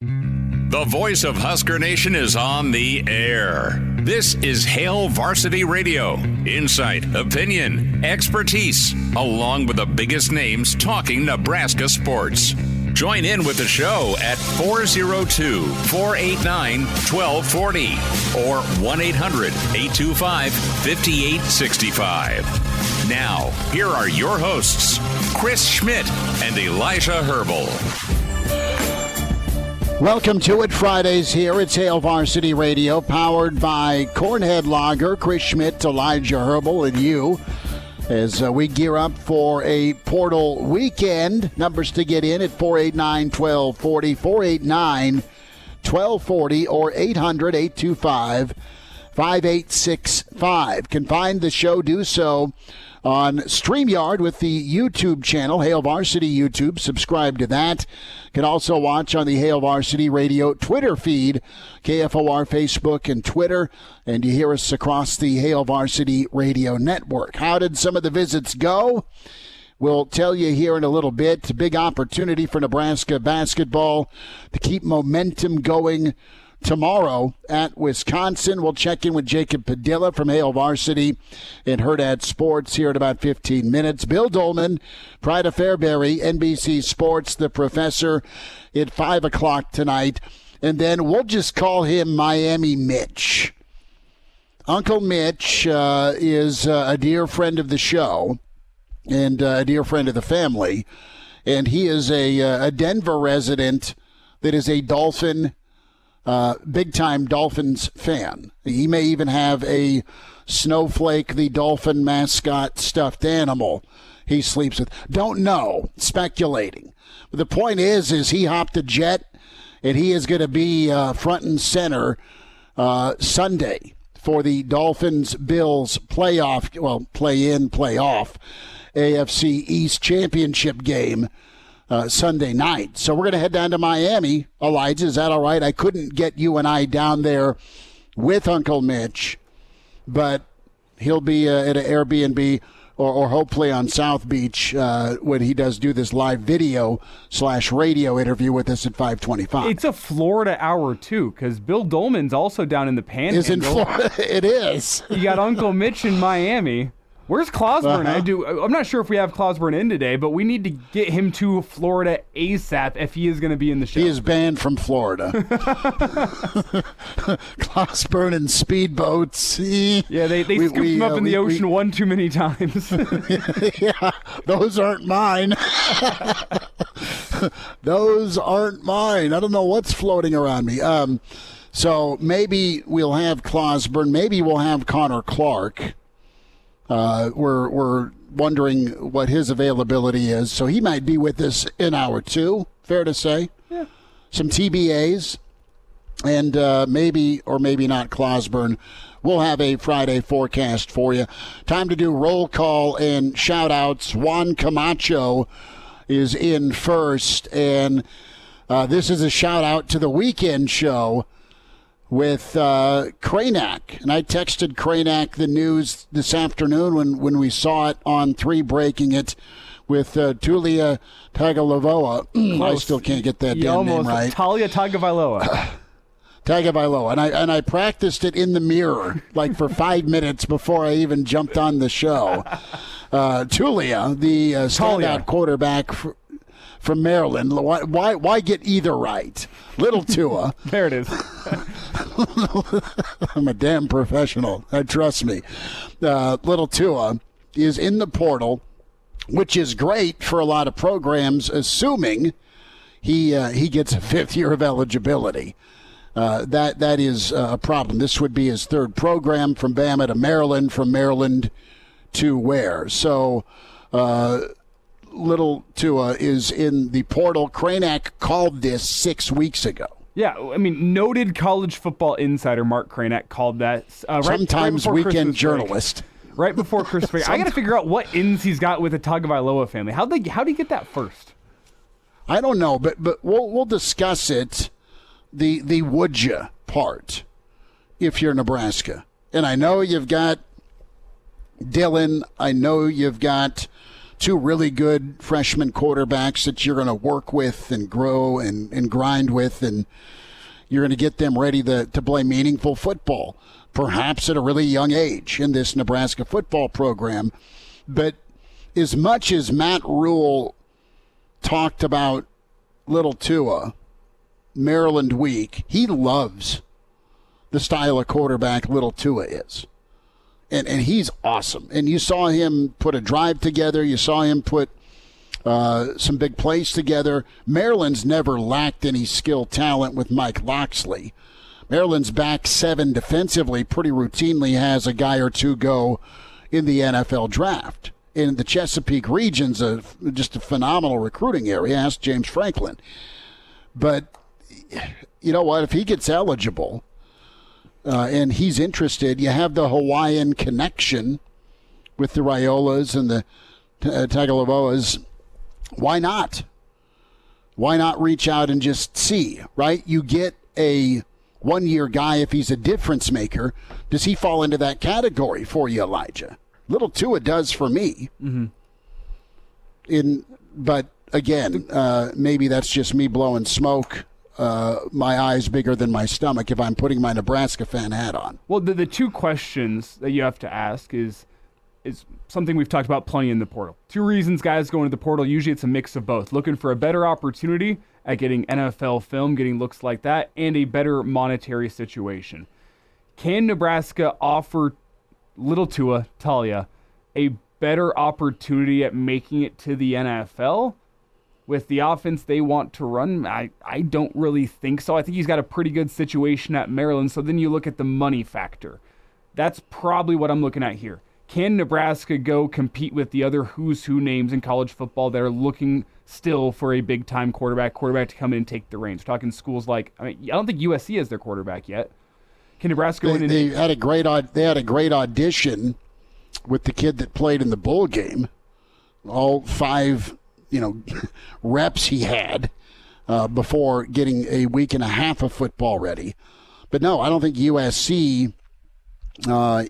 The voice of Husker Nation is on the air. This is Hail Varsity Radio. Insight, opinion, expertise, along with the biggest names talking Nebraska sports. Join in with the show at 402-489-1240 or 1-800-825-5865. Now, here are your hosts, Chris Schmidt and Elijah Herbel. Welcome to it. Fridays here. It's Hail Varsity Radio, powered by Cornhead Lager. Chris Schmidt, Elijah Herbel, and you, as we gear up for a portal weekend. Numbers to get in at 489-1240, 489-1240, or 800-825-5865. Can find the show, do so on StreamYard with the YouTube channel, Hail Varsity YouTube. Subscribe to that. Can also watch on the Hail Varsity Radio Twitter feed, KFOR, Facebook, and Twitter. And you hear us across the Hail Varsity Radio Network. How did some of the visits go? We'll tell you here in a little bit. Big opportunity for Nebraska basketball to keep momentum going tomorrow at Wisconsin. We'll check in with Jacob Padilla from Hail Varsity and Hurrdat Sports here in about 15 minutes. Bill Doleman, Pride of Fairbury, NBC Sports, the professor, at 5 o'clock tonight. And then we'll just call him Miami Mitch. Uncle Mitch is a dear friend of the show and a dear friend of the family. And he is a Denver resident that is a Dolphin big-time Dolphins fan. He may even have a Snowflake, the Dolphin mascot stuffed animal he sleeps with. Don't know. Speculating. But the point is he hopped a jet, and he is going to be front and center Sunday for the Dolphins-Bills play-in, play-off AFC East Championship game Sunday night. So we're going to head down to Miami. Elijah, is that all right? I couldn't get you and I down there with Uncle Mitch, but he'll be at an Airbnb or hopefully on South Beach when he does do this live video/radio interview with us at 5:25. It's a Florida hour, too, because Bill Doleman's also down in the Panhandle. Is in Florida? It is. You got Uncle Mitch in Miami. Where's Clausburn? I'm not sure if we have Clausburn in today, but we need to get him to Florida ASAP if he is going to be in the show. He is banned from Florida. Clausburn and speedboats. Yeah, they scooped him up in the ocean one too many times. Yeah, those aren't mine. Those aren't mine. I don't know what's floating around me. So maybe we'll have Clausburn. Maybe we'll have Connor Clark. We're wondering what his availability is, so he might be with us in hour two. Fair to say. Yeah. Some TBAs, and maybe or maybe not Clausburn. We'll have a Friday forecast for you. Time to do roll call and shout outs. Juan Camacho is in first, and this is a shout out to the weekend show with Kranak. And I texted Kranak the news this afternoon when we saw it on 3 Breaking It with Taulia Tagovailoa. I still can't get that damn name right. Taulia Tagovailoa. Tagovailoa. And I practiced it in the mirror like for 5 minutes before I even jumped on the show. Taulia, the standout quarterback from Maryland. Why get either right? Little Tua. There it is. I'm a damn professional. Trust me. Little Tua is in the portal, which is great for a lot of programs, assuming he gets a 5th year of eligibility. That is a problem. This would be his 3rd program, from Bama to Maryland, from Maryland to where? So Little Tua is in the portal. Kranak called this 6 weeks ago. Yeah, I mean, noted college football insider Mark Kranak called that. Sometimes right weekend journalist. Right before Christmas. I got to figure out what ins he's got with the Tagovailoa family. How'd he get that first? I don't know, but we'll discuss it. The would ya part, if you're Nebraska. And I know you've got Dylan. I know you've got two really good freshman quarterbacks that you're going to work with and grow and grind with, and you're going to get them ready to play meaningful football, perhaps at a really young age in this Nebraska football program. But as much as Matt Rule talked about little Tua, Maryland week, he loves the style of quarterback little Tua is. And he's awesome. And you saw him put a drive together. You saw him put some big plays together. Maryland's never lacked any skill talent with Mike Loxley. Maryland's back seven defensively pretty routinely has a guy or two go in the NFL draft. In the Chesapeake region's just a phenomenal recruiting area. Ask James Franklin. But you know what? If he gets eligible and he's interested, you have the Hawaiian connection with the Raiolas and the Tagovailoas. Why not? Why not reach out and just see, right? You get a one-year guy if he's a difference maker. Does he fall into that category for you, Elijah? Little Tua does for me. Mm-hmm. But again, maybe that's just me blowing smoke. My eyes bigger than my stomach if I'm putting my Nebraska fan hat on. Well, the two questions that you have to ask is something we've talked about plenty in the portal. Two reasons guys go into the portal. Usually it's a mix of both. Looking for a better opportunity at getting NFL film, getting looks like that, and a better monetary situation. Can Nebraska offer little Tua, Taulia, a better opportunity at making it to the NFL with the offense they want to run? I don't really think so. I think he's got a pretty good situation at Maryland. So then you look at the money factor. That's probably what I'm looking at here. Can Nebraska go compete with the other who's who names in college football that are looking still for a big-time quarterback to come in and take the reins? We're talking schools like, I don't think USC has their quarterback yet. Can Nebraska win? They had a great audition with the kid that played in the bowl game. All 5, reps he had before getting a week and a half of football ready. But no, I don't think USC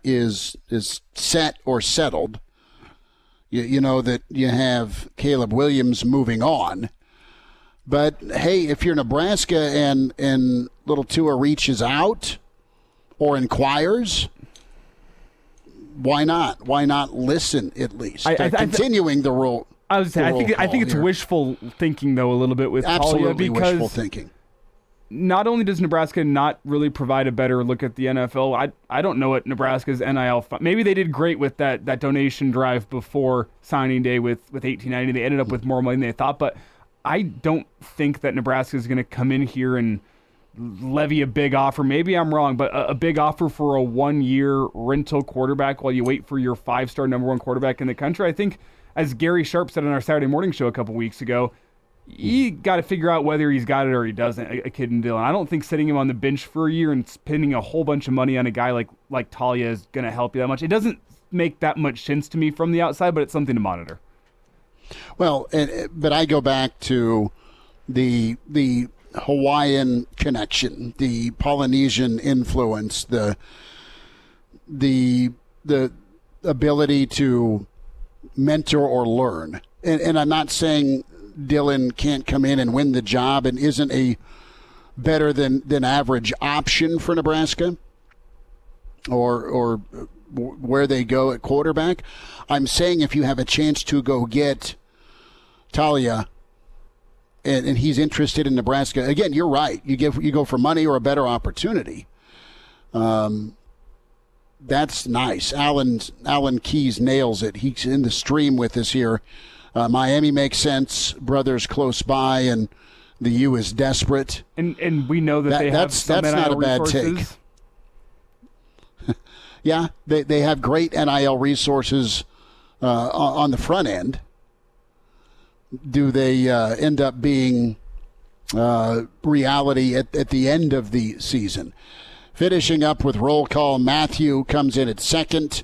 is set or settled. You know that you have Caleb Williams moving on. But hey, if you're Nebraska and little Tua reaches out or inquires, why not? Why not listen at least? Continuing the rule. I was saying, I think it's wishful thinking though a little bit with absolutely Taulia, because wishful thinking. Not only does Nebraska not really provide a better look at the NFL, I don't know what Nebraska's NIL maybe they did great with that donation drive before signing day with 1890. They ended up with more money than they thought, but I don't think that Nebraska is going to come in here and levy a big offer. Maybe I'm wrong, but a big offer for a 1-year rental quarterback while you wait for your 5-star number 1 quarterback in the country. I think, as Gary Sharp said on our Saturday morning show a couple weeks ago, you got to figure out whether he's got it or he doesn't, a kid in Dillon. I don't think sitting him on the bench for a year and spending a whole bunch of money on a guy like Taulia is going to help you that much. It doesn't make that much sense to me from the outside, but it's something to monitor. Well, but I go back to the Hawaiian connection, the Polynesian influence, the ability to mentor or learn. And I'm not saying Dillon can't come in and win the job and isn't a better than average option for Nebraska or where they go at quarterback. I'm saying if you have a chance to go get Taulia and he's interested in Nebraska, again, you're right. You go for money or a better opportunity. That's nice. Alan Keyes nails it. He's in the stream with us here. Miami makes sense. Brothers close by, and the U is desperate. And we know that they have some that's not a bad resources. Take. Yeah, they have great NIL resources on the front end. Do they end up being reality at the end of the season? Finishing up with roll call, Matthew comes in at second,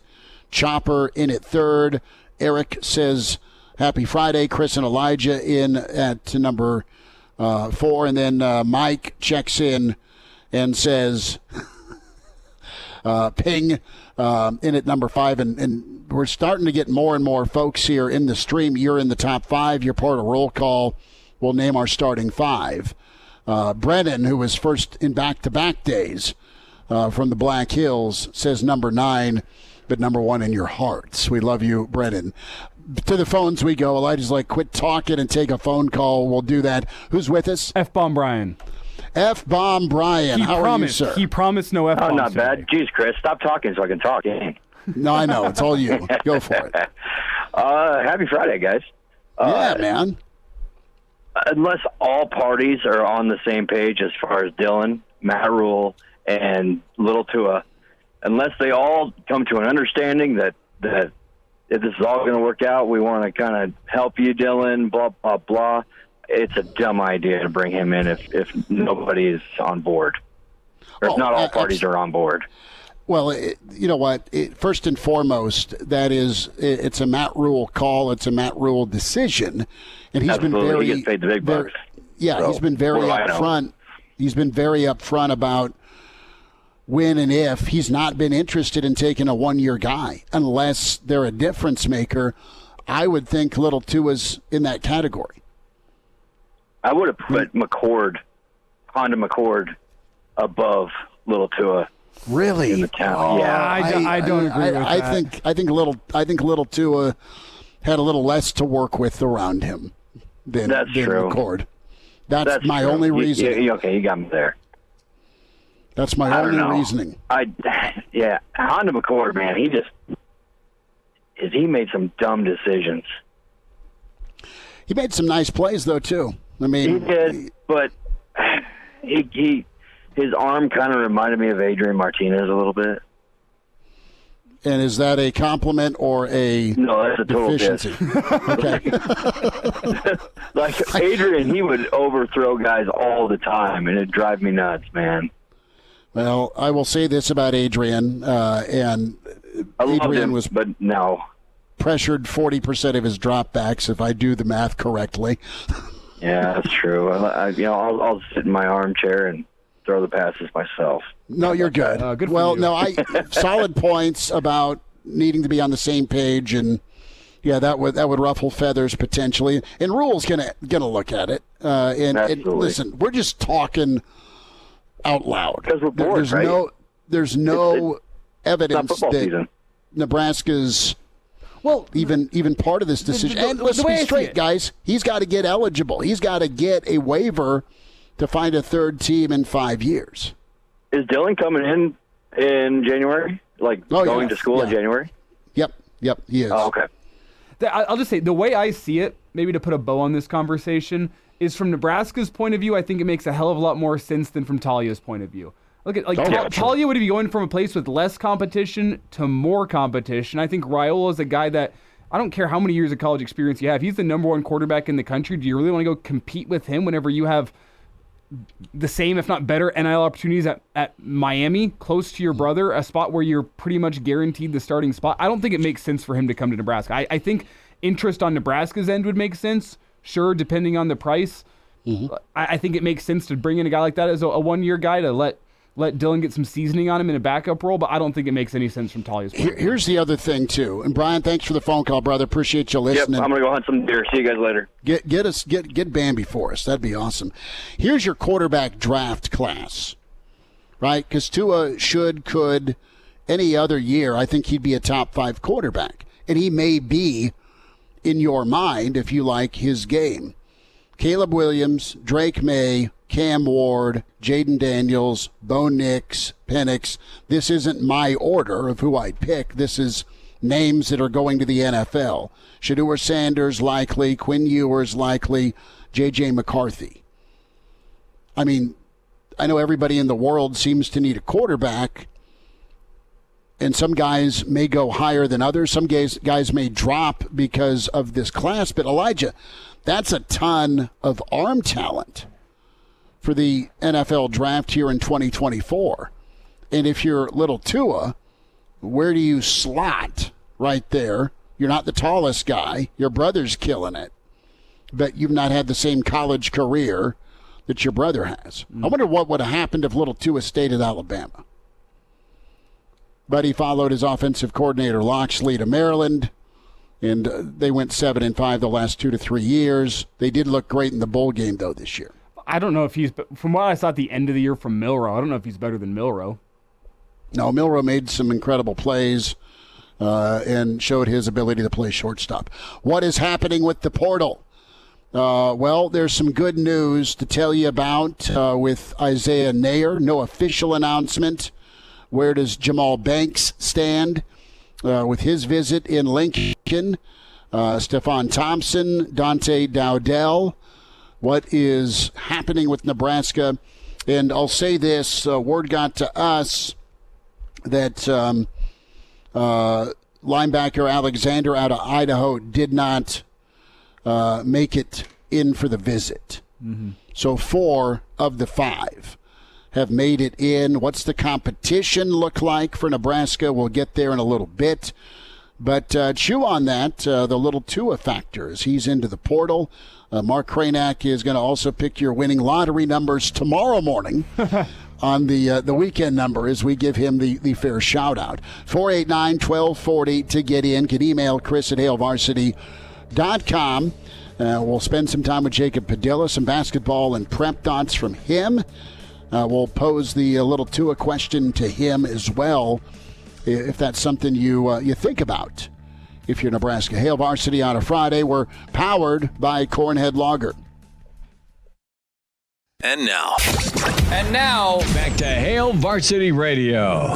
Chopper in at third. Eric says, happy Friday. Chris and Elijah in at number 4. And then Mike checks in and says, ping in at number 5. And we're starting to get more and more folks here in the stream. You're in the top 5. You're part of roll call. We'll name our starting 5. Brennan, who was first in back-to-back days from the Black Hills, says number 9, but number 1 in your hearts. We love you, Brennan. To the phones we go. Elijah's like, quit talking and take a phone call. We'll do that. Who's with us? F-Bomb Brian. F-Bomb Brian. How are you, sir? He promised no F-bombs. Oh, not today. bad. Jeez, Chris, stop talking so I can talk. No, I know. It's all you. Go for it. Happy Friday, guys. Yeah, man. Unless all parties are on the same page as far as Dylan, Matt Rule, and Little Tua, unless they all come to an understanding that if this is all going to work out, we want to kind of help you, Dylan, blah, blah, blah, it's a dumb idea to bring him in if nobody is on board. Or if not all parties are on board. Well, you know what? First and foremost, it's a Matt Rule call. It's a Matt Rule decision, and he's Absolutely. been very he gets paid the big bucks. Yeah, So, he's been very upfront. He's been very upfront about when and if he's not been interested in taking a one-year guy unless they're a difference maker. I would think Little Tua's in that category. I would have put Honda McCord, above Little Tua. Really? In the town. Yeah. I don't agree with that. I think Little Tua had a little less to work with around him than true. McCord. That's my true. only reasoning. Okay, you got me there. That's my only reasoning. Honda McCord, man, he made some dumb decisions. He made some nice plays though too. I mean, he did, but his arm kind of reminded me of Adrian Martinez a little bit. And is that a compliment or a that's a total deficiency? Okay. Like Adrian, he would overthrow guys all the time, and it'd drive me nuts, man. Well, I will say this about Adrian, and I loved Adrian him, was but no. pressured 40% of his dropbacks, if I do the math correctly. Yeah, that's true. I'll sit in my armchair and throw the passes myself. No, you're good. Good for well, you. no, solid points about needing to be on the same page, and yeah, that would ruffle feathers potentially. And Rule's gonna look at it. And listen, we're just talking out loud. Because we're bored, right? There's no evidence that season. Nebraska's even part of this decision. And let's be straight, guys. He's got to get eligible. He's got to get a waiver to find a third team in 5 years. Is Dylan coming in January? Going to school in January? Yep, he is. Oh, okay. I'll just say, the way I see it, maybe to put a bow on this conversation, is from Nebraska's point of view, I think it makes a hell of a lot more sense than from Taulia's point of view. Look at Taulia would be going from a place with less competition to more competition. I think Raiola is a guy that, I don't care how many years of college experience you have, he's the number 1 quarterback in the country. Do you really want to go compete with him whenever you have the same, if not better, NIL opportunities at Miami, close to your brother, a spot where you're pretty much guaranteed the starting spot? I don't think it makes sense for him to come to Nebraska. I think interest on Nebraska's end would make sense, sure, depending on the price. Mm-hmm. I think it makes sense to bring in a guy like that as a 1-year guy to let Dylan get some seasoning on him in a backup role, but I don't think it makes any sense from Taulia's point. Here's the other thing, too. And, Brian, thanks for the phone call, brother. Appreciate you listening. Yep, I'm going to go hunt some deer. See you guys later. Get Bambi for us. That'd be awesome. Here's your quarterback draft class, right? Because Tua could, any other year, I think he'd be a top 5 quarterback. And he may be, in your mind, if you like his game. Caleb Williams, Drake May, Cam Ward, Jaden Daniels, Bo Nix, Penix. This isn't my order of who I'd pick. This is names that are going to the NFL. Shedeur Sanders likely, Quinn Ewers likely, J.J. McCarthy. I mean, I know everybody in the world seems to need a quarterback, and some guys may go higher than others. Some guys may drop because of this class. But, Elijah, that's a ton of arm talent for the NFL draft here in 2024. And if you're Little Tua, where do you slot right there? You're not the tallest guy. Your brother's killing it. But you've not had the same college career that your brother has. I wonder what would have happened if Little Tua stayed at Alabama. but he followed his offensive coordinator Loxley to Maryland, and they went 7-5 the last 2 to 3 years. They did look great in the bowl game, though, this year. I don't know if he's, from what I saw at the end of the year from Milroe, I don't know if he's better than Milroe. No, Milroe made some incredible plays and showed his ability to play shortstop. What is happening with the portal? Well, there's some good news to tell you about with Isaiah Nayer. No official announcement. Where does Jamal Banks stand with his visit in Lincoln? Stephon Thompson, Dante Dowdell. What is happening with Nebraska? And I'll say this, word got to us that linebacker Alexander out of Idaho did not make it in for the visit. Mm-hmm. So 4 of the 5 have made it in. What's the competition look like for Nebraska? We'll get there in a little bit. But chew on that, the little Tua factor as he's into the portal. Mark Cranack is going to also pick your winning lottery numbers tomorrow morning on the weekend number as we give him the fair shout-out. 489-1240 to get in. Can email Chris at HaleVarsity.com. We'll spend some time with Jacob Padilla, some basketball and prep thoughts from him. We'll pose the little Tua question to him as well, if that's something you think about. If you're Nebraska. Hail Varsity on a Friday. We're powered by Cornhead Lager. And now, back to Hail Varsity Radio.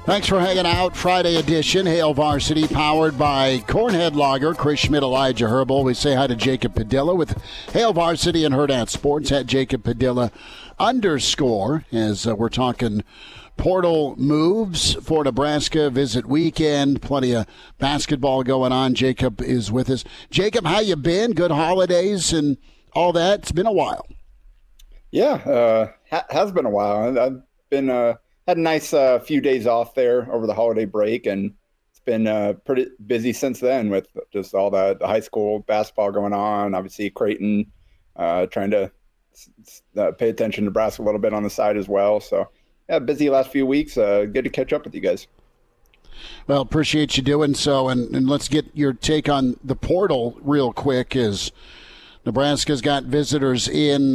Thanks for hanging out. Friday edition, Hail Varsity, powered by Cornhead Lager. Chris Schmidt, Elijah Herbel. We say hi to Jacob Padilla with Hail Varsity and Hurrdat Sports at Jacob Padilla _ as we're talking portal moves for Nebraska visit weekend. Plenty of basketball going on. Jacob is with us. Jacob, how you been? Good holidays and all that. It's been a while. Yeah, has been a while. I've been had a nice few days off there over the holiday break, and it's been pretty busy since then with just all the high school basketball going on. Obviously, Creighton trying to pay attention to Nebraska a little bit on the side as well. So, yeah, busy last few weeks. Good to catch up with you guys. Well, appreciate you doing so, and let's get your take on the portal real quick. As Nebraska's got visitors in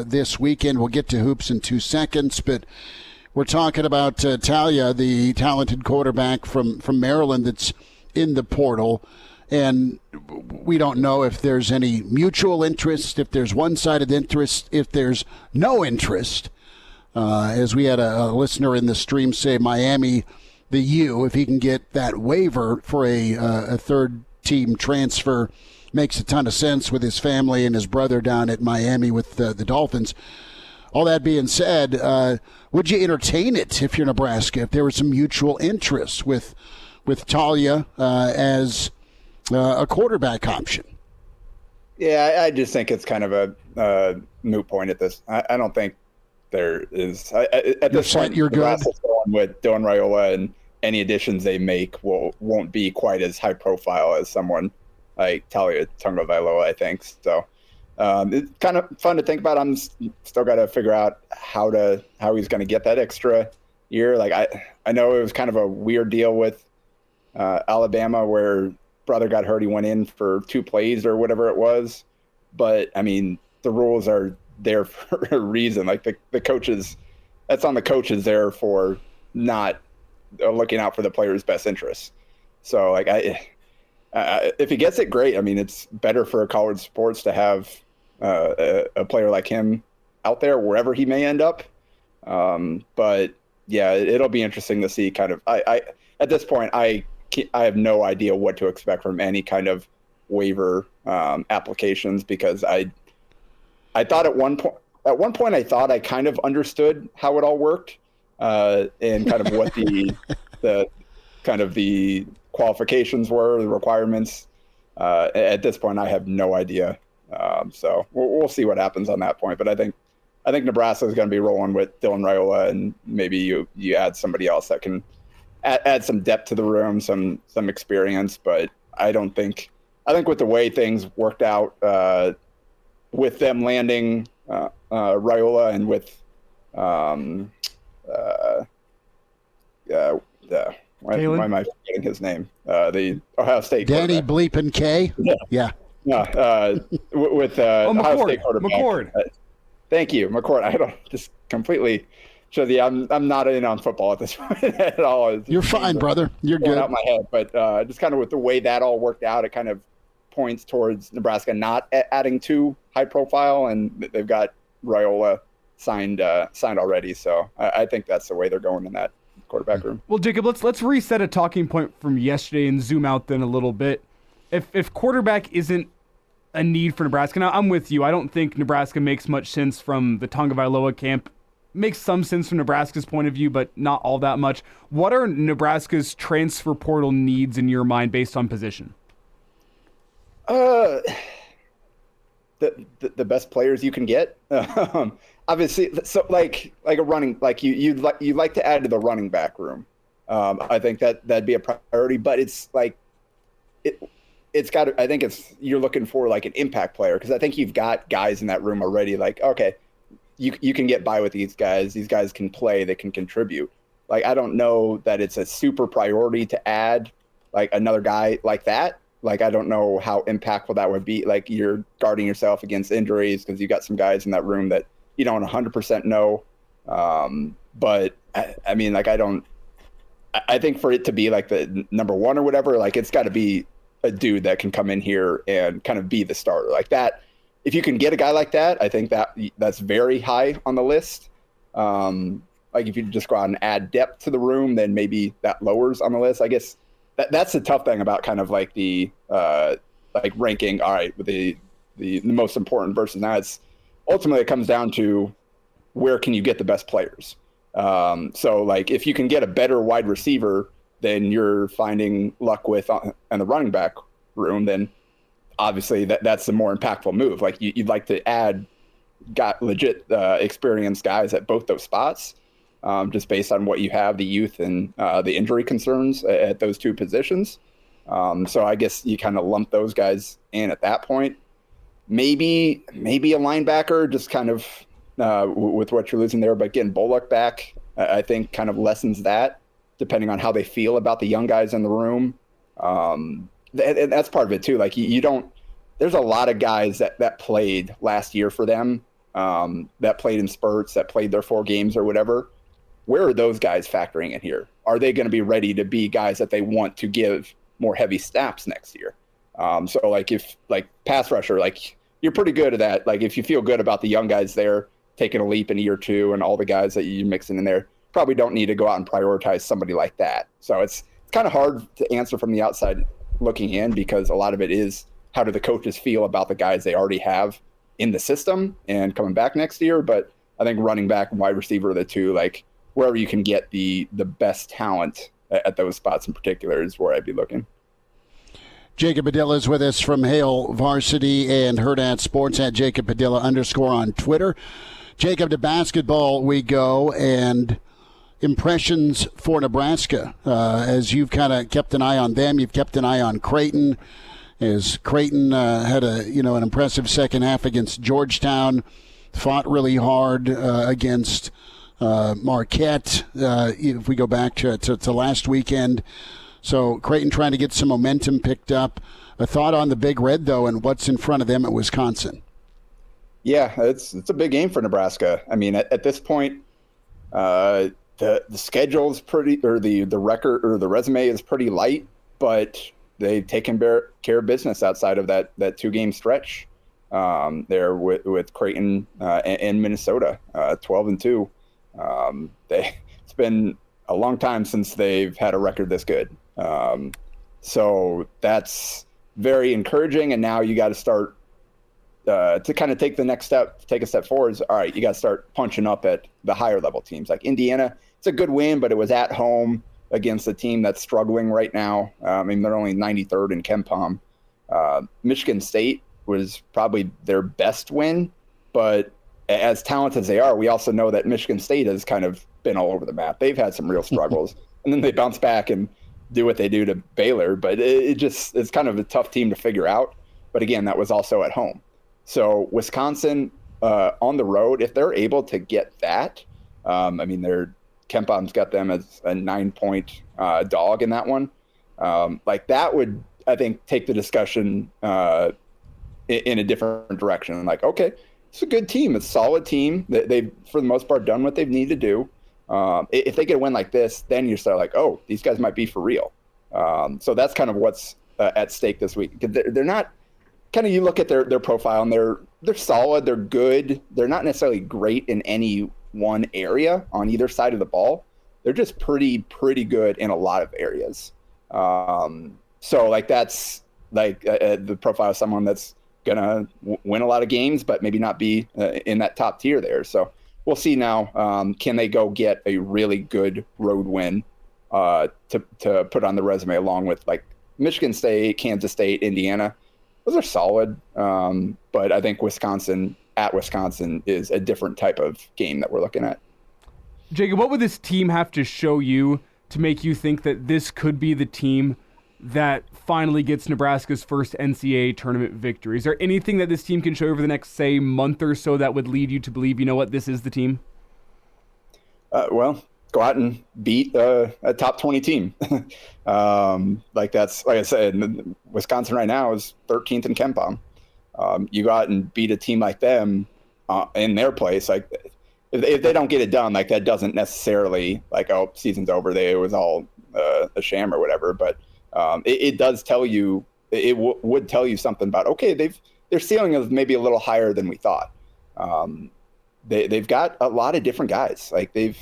this weekend. We'll get to hoops in 2 seconds, but we're talking about Taulia, the talented quarterback from Maryland that's in the portal. And we don't know if there's any mutual interest, if there's one-sided interest, if there's no interest. As we had a listener in the stream say, Miami, the U, if he can get that waiver for a third-team transfer, makes a ton of sense with his family and his brother down at Miami with the Dolphins. All that being said, would you entertain it if you're Nebraska, if there was some mutual interest with Taulia as a quarterback option? Yeah, I just think it's kind of a moot point at this. I don't think there is. At this point, you're good. Nebraska's going with Dylan Raiola, and any additions they make won't be quite as high profile as someone like Taulia Tagovailoa, I think. So it's kind of fun to think about. I'm still got to figure out how he's going to get that extra year. Like I know it was kind of a weird deal with Alabama where brother got hurt. He went in for 2 plays or whatever it was. But I mean, the rules are there for a reason. Like the coaches, that's on the coaches there for not looking out for the player's best interests. So like if he gets it, great. I mean, it's better for college sports to have a player like him out there wherever he may end up. But yeah, it'll be interesting to see kind of, I at this point, I have no idea what to expect from any kind of waiver applications, because I thought at one point I thought I kind of understood how it all worked and kind of what the kind of the qualifications were, the requirements. At this point, I have no idea. So we'll see what happens on that point. But I think Nebraska is going to be rolling with Dylan Raiola, and maybe you add somebody else that can add some depth to the room, some experience. But I think with the way things worked out with them landing Raiola and with why am I forgetting his name? The Ohio State Danny Bleepin K. Yeah. With Ohio State quarterback. McCord. Thank you, McCord. I don't just completely show the I'm not in on football at this point at all. You're fine, brother. You're good. Out my head, but just kind of with the way that all worked out, it kind of points towards Nebraska not adding too high profile, and they've got Raiola signed already. So I think that's the way they're going in that quarterback room. Well, Jacob, let's reset a talking point from yesterday and zoom out then a little bit. If quarterback isn't a need for Nebraska, now I'm with you. I don't think Nebraska makes much sense from the Tagovailoa camp. Makes some sense from Nebraska's point of view, but not all that much. What are Nebraska's transfer portal needs in your mind based on position? The best players you can get. Obviously, so like a running, like you'd like to add to the running back room. I think that'd be a priority, but it's like it's got to, I think you're looking for like an impact player, because I think you've got guys in that room already. Like, okay, you can get by with these guys. These guys can play. They can contribute. Like, I don't know that it's a super priority to add like another guy like that. Like, I don't know how impactful that would be. Like, you're guarding yourself against injuries because you got some guys in that room that you don't 100% know. But I mean, like, I think for it to be like the number one or whatever, like, it's got to be a dude that can come in here and kind of be the starter like that. If you can get a guy like that, I think that's very high on the list. Like, if you just go out and add depth to the room, then maybe that lowers on the list. I guess that's the tough thing about kind of like the like ranking. All right, with the most important versus now, it's ultimately it comes down to where can you get the best players. So like if you can get a better wide receiver than you're finding luck with in the running back room, then obviously that's the more impactful move. Like you'd like to add legit experienced guys at both those spots, just based on what you have, the youth and the injury concerns at those two positions. So I guess you kind of lump those guys in at that point. Maybe a linebacker, just kind of with what you're losing there, but getting Bullock back, I think kind of lessens that, depending on how they feel about the young guys in the room. And that's part of it too. Like you don't, there's a lot of guys that played last year for them, that played in spurts, that played their 4 games or whatever. Where are those guys factoring in here? Are they going to be ready to be guys that they want to give more heavy snaps next year? So like if like pass rusher, like you're pretty good at that. Like if you feel good about the young guys there taking a leap in year 2 and all the guys that you're mixing in there, probably don't need to go out and prioritize somebody like that. So it's kind of hard to answer from the outside looking in, because a lot of it is how do the coaches feel about the guys they already have in the system and coming back next year. But I think running back and wide receiver are the two, like wherever you can get the best talent at those spots in particular is where I'd be looking. Jacob Padilla is with us from Hail Varsity and Hurrdat Sports at Jacob Padilla _ on Twitter. Jacob, to basketball we go, and impressions for Nebraska as you've kind of kept an eye on them. You've kept an eye on Creighton, as Creighton had an impressive second half against Georgetown, fought really hard against Marquette. If we go back to last weekend. So Creighton trying to get some momentum picked up. A thought on the Big Red, though, and what's in front of them at Wisconsin? Yeah, it's a big game for Nebraska. I mean, at this point, the schedule is pretty, or the record or the resume is pretty light, but they've taken care of business outside of that 2-game stretch there with Creighton and Minnesota, 12-2. It's been a long time since they've had a record this good. So that's very encouraging. And now you got to start to kind of take the next step, take a step forward. Is, all right, you got to start punching up at the higher level teams like Indiana. It's a good win, but it was at home against a team that's struggling right now. I mean, they're only 93rd in KenPom. Michigan State was probably their best win, but as talented as they are, we also know that Michigan State has kind of been all over the map. They've had some real struggles, and then they bounce back and do what they do to Baylor. But it's kind of a tough team to figure out. But again, that was also at home. So Wisconsin on the road, if they're able to get that, I mean, they're Kempom's got them as a 9-point dog in that one. Like that would, I think, take the discussion in a different direction. Like, okay, it's a good team. It's a solid team. They've, for the most part, done what they've needed to do. If they get a win like this, then you start like, oh, these guys might be for real. So that's kind of what's at stake this week. They're not kind of, you look at their profile and they're solid. They're good. They're not necessarily great in any one area on either side of the ball. They're just pretty good in a lot of areas. So like that's like the profile of someone that's gonna win a lot of games, but maybe not be in that top tier there. So we'll see now. Can they go get a really good road win to put on the resume along with like Michigan State, Kansas State, Indiana? Those are solid, but I think Wisconsin at Wisconsin is a different type of game that we're looking at. Jacob, what would this team have to show you to make you think that this could be the team that finally gets Nebraska's first NCAA tournament victory? Is there anything that this team can show over the next, say, month or so that would lead you to believe, you know what, this is the team? Well, go out and beat a top 20 team. Like that's, like I said, Wisconsin right now is 13th in KenPom. You go out and beat a team like them in their place. Like if they don't get it done, like that doesn't necessarily like, oh, season's over. It was all a sham or whatever. But it does tell you, it would tell you something about, okay, their ceiling is maybe a little higher than we thought. They've got a lot of different guys. Like they've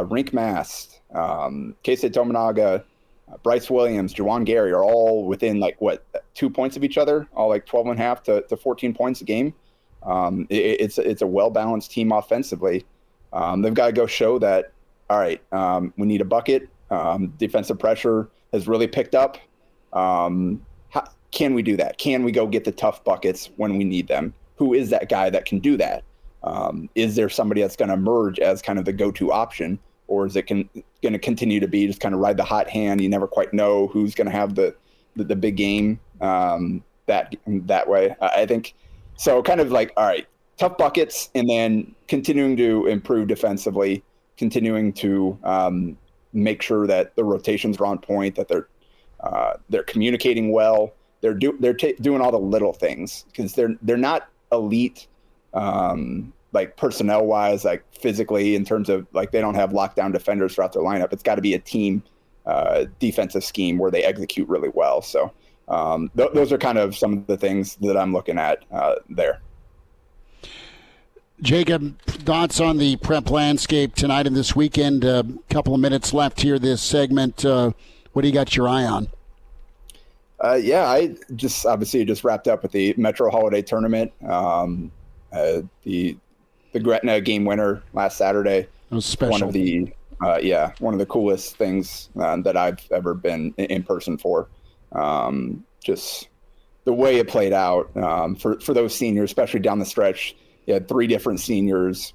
Rink Mast, Keisei Tominaga, Bryce Williams, Juwan Gary are all within like 2 points of each other, all like 12.5 to 14 points a game. It's a well-balanced team offensively. They've got to go show that, all right, we need a bucket. Defensive pressure has really picked up. Can we do that? Can we go get the tough buckets when we need them? Who is that guy that can do that? Is there somebody that's going to emerge as kind of the go-to option, or is it going to continue to be just kind of ride the hot hand? You never quite know who's going to have the big game that way. I think so. Kind of like, all right, tough buckets, and then continuing to improve defensively, continuing to make sure that the rotations are on point, that they're communicating well. They're doing all the little things because they're not elite. Like personnel wise, like physically in terms of like, they don't have lockdown defenders throughout their lineup. It's got to be a team defensive scheme where they execute really well. So those are kind of some of the things that I'm looking at there. Jacob, thoughts on the prep landscape tonight and this weekend? A couple of minutes left here this segment. What do you got your eye on? I obviously just wrapped up with the Metro Holiday Tournament. The Gretna game winner last Saturday. It was special. One of the coolest things that I've ever been in person for. Just the way it played out for those seniors, especially down the stretch. You had 3 different seniors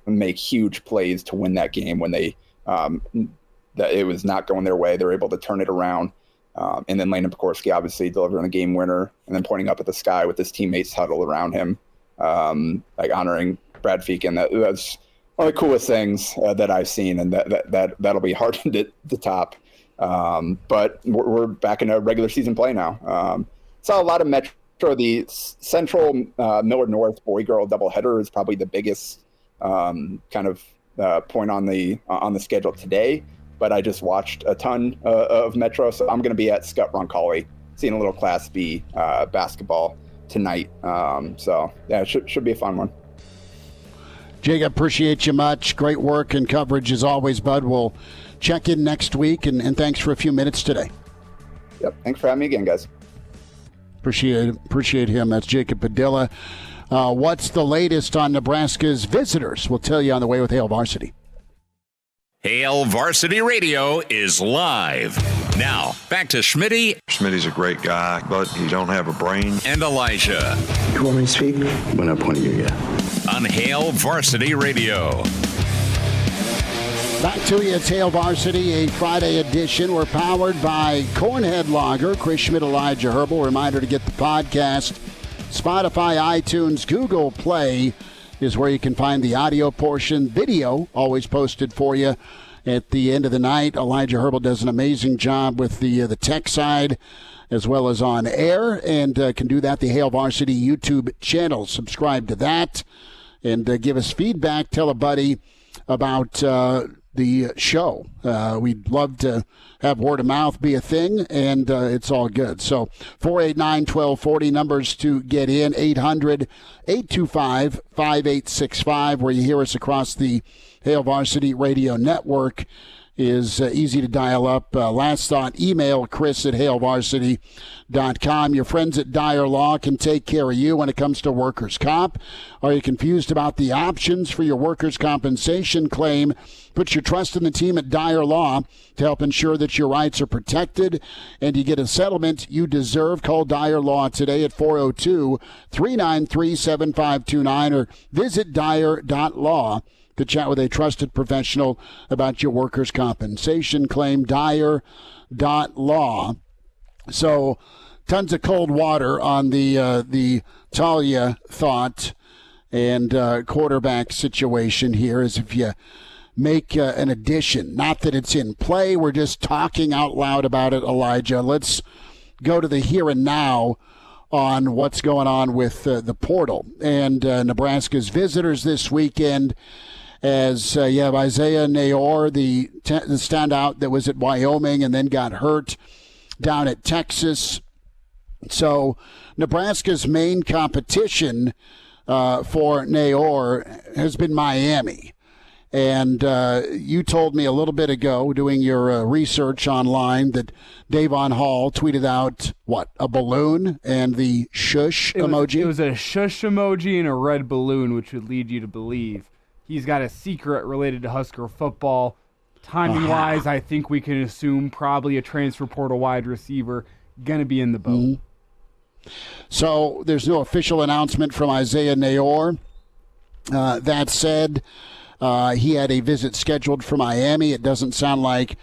make huge plays to win that game when they that it was not going their way. They were able to turn it around. And then Landon Pekorski obviously delivering the game winner and then pointing up at the sky with his teammates huddled around him. Like honoring Brad Feakin. That's one of the coolest things that I've seen, and that'll be hard to top. But we're back in a regular season play now. Saw a lot of Metro. The Central Millard North boy-girl doubleheader is probably the biggest kind of point on the schedule today. But I just watched a ton of Metro, so I'm going to be at Scott Roncalli seeing a little Class B basketball tonight. So yeah, it should be a fun one. Jacob, appreciate you much. Great work and coverage as always, bud. We'll check in next week, and thanks for a few minutes today. Yep, thanks for having me again, guys. Appreciate him. That's Jacob Padilla. What's the latest on Nebraska's visitors? We'll tell you on the way with Hail Varsity. Hail Varsity Radio is live. Now, back to Schmitty. Schmitty's a great guy, but he don't have a brain. And Elijah. You want me to speak? We're not pointing you yet. On Hail Varsity Radio. Back to you. It's Hail Varsity, a Friday edition. We're powered by Cornhead Lager, Schmidt and Elijah Herbel. Reminder to get the podcast, Spotify, iTunes, Google Play, is where you can find the audio portion. Video always posted for you at the end of the night. Elijah Herbel does an amazing job with the tech side as well as on air, and can do that, the Hail Varsity YouTube channel. Subscribe to that and give us feedback. Tell a buddy about the show. We'd love to have word of mouth be a thing, and it's all good. So 489-1240, numbers to get in, 800-825-5865, where you hear us across the Hail Varsity Radio Network, is easy to dial up. Last thought, email Chris at hailvarsity.com. Your friends at Dyer Law can take care of you when it comes to workers' comp. Are you confused about the options for your workers' compensation claim? Put your trust in the team at Dyer Law to help ensure that your rights are protected and you get a settlement you deserve. Call Dyer Law today at 402-393-7529 or visit dyer.law to chat with a trusted professional about your workers' compensation claim. Dyer.law. So tons of cold water on the Taulia thought and quarterback situation here, as if you make an addition. Not that it's in play. We're just talking out loud about it, Elijah. Let's go to the here and now on what's going on with the portal and Nebraska's visitors this weekend. As you have Isaiah Nayor, the standout that was at Wyoming and then got hurt down at Texas. So Nebraska's main competition for Nayor has been Miami. And you told me a little bit ago, doing your research online, that Davon Hall tweeted out, a balloon and the shush emoji? It was a shush emoji and a red balloon, which would lead you to believe he's got a secret related to Husker football. Timing-wise, I think we can assume probably a transfer portal wide receiver going to be in the boat. Mm-hmm. So there's no official announcement from Isaiah Nayor. That said, he had a visit scheduled for Miami. It doesn't sound like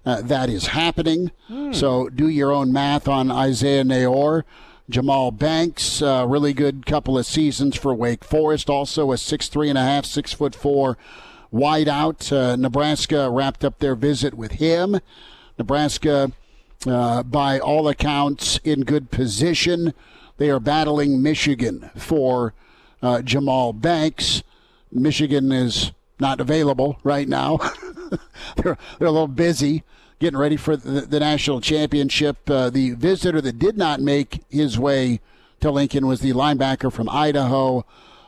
that is happening. So do your own math on Isaiah Nayor. Jamal Banks, really good couple of seasons for Wake Forest. Also a 6'3.5", 6'4" wideout. Nebraska wrapped up their visit with him. Nebraska, by all accounts, in good position. They are battling Michigan for Jamal Banks. Michigan is not available right now. They're a little busy getting ready for the national championship. The visitor that did not make his way to Lincoln was the linebacker from Idaho,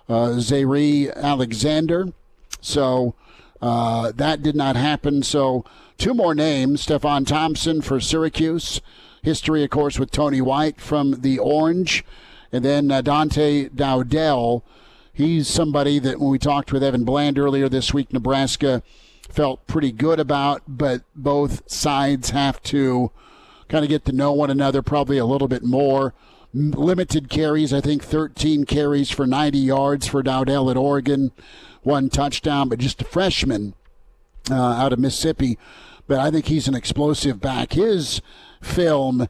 Zaire Alexander. So that did not happen. So two more names, Stephon Thompson for Syracuse. History, of course, with Tony White from the Orange. And then Dante Dowdell. He's somebody that when we talked with Evan Bland earlier this week, Nebraska felt pretty good about, but both sides have to kind of get to know one another probably a little bit more. Limited carries, I think 13 carries for 90 yards for Dowdell at Oregon, 1 touchdown, but just a freshman out of Mississippi. But I think he's an explosive back. His film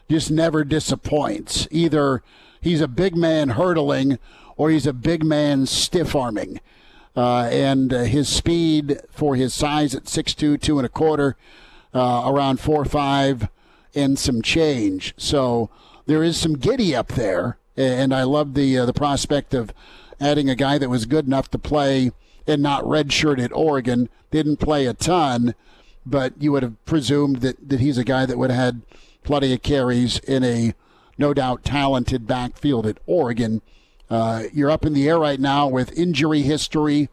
just never disappoints. Either he's a big man hurdling or he's a big man stiff-arming. And his speed for his size at 6'2", 2.25", around 4'5", and some change. So there is some giddy up there, and I love the prospect of adding a guy that was good enough to play and not redshirt at Oregon. Didn't play a ton, but you would have presumed that he's a guy that would have had plenty of carries in a no doubt talented backfield at Oregon. You're up in the air right now with injury history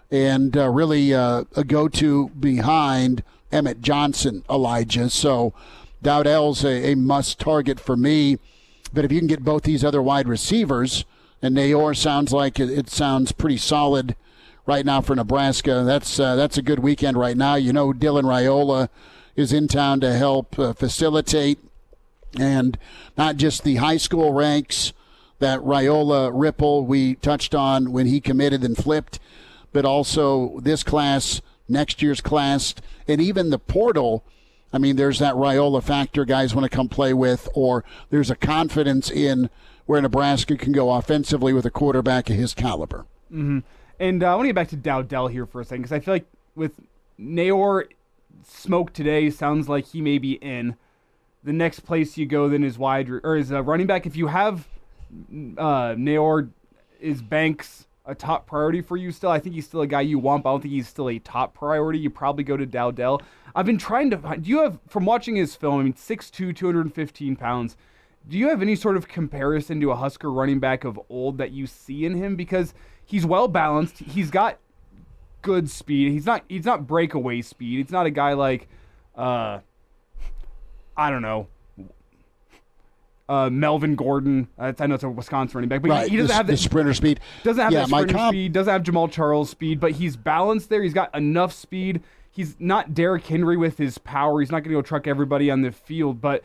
and really a go-to behind Emmett Johnson, Elijah. So Dowdell's a must-target for me. But if you can get both these other wide receivers, and Nayor sounds like it sounds pretty solid right now for Nebraska, that's a good weekend right now. You know, Dylan Raiola is in town to help facilitate, and not just the high school ranks, that Raiola ripple we touched on when he committed and flipped, but also this class, next year's class, and even the portal. I mean, there's that Raiola factor guys want to come play with, or there's a confidence in where Nebraska can go offensively with a quarterback of his caliber. Mm-hmm. And I want to get back to Dowdell here for a second, because I feel like with Naor smoke today, sounds like he may be in. The next place you go then is running back. If you have Naor, is Banks a top priority for you still? I think he's still a guy you want, but I don't think he's still a top priority. You probably go to Dowdell. I've been trying to find, do you have, from watching his film, 6'2", 215 pounds, do you have any sort of comparison to a Husker running back of old that you see in him? Because he's well balanced. He's got good speed. He's not breakaway speed. It's not a guy like, I don't know, Melvin Gordon. I know it's a Wisconsin running back, but right. he doesn't have the sprinter speed. Doesn't have that sprinter speed. Doesn't have Jamal Charles speed, but he's balanced there. He's got enough speed. He's not Derrick Henry with his power. He's not going to go truck everybody on the field, but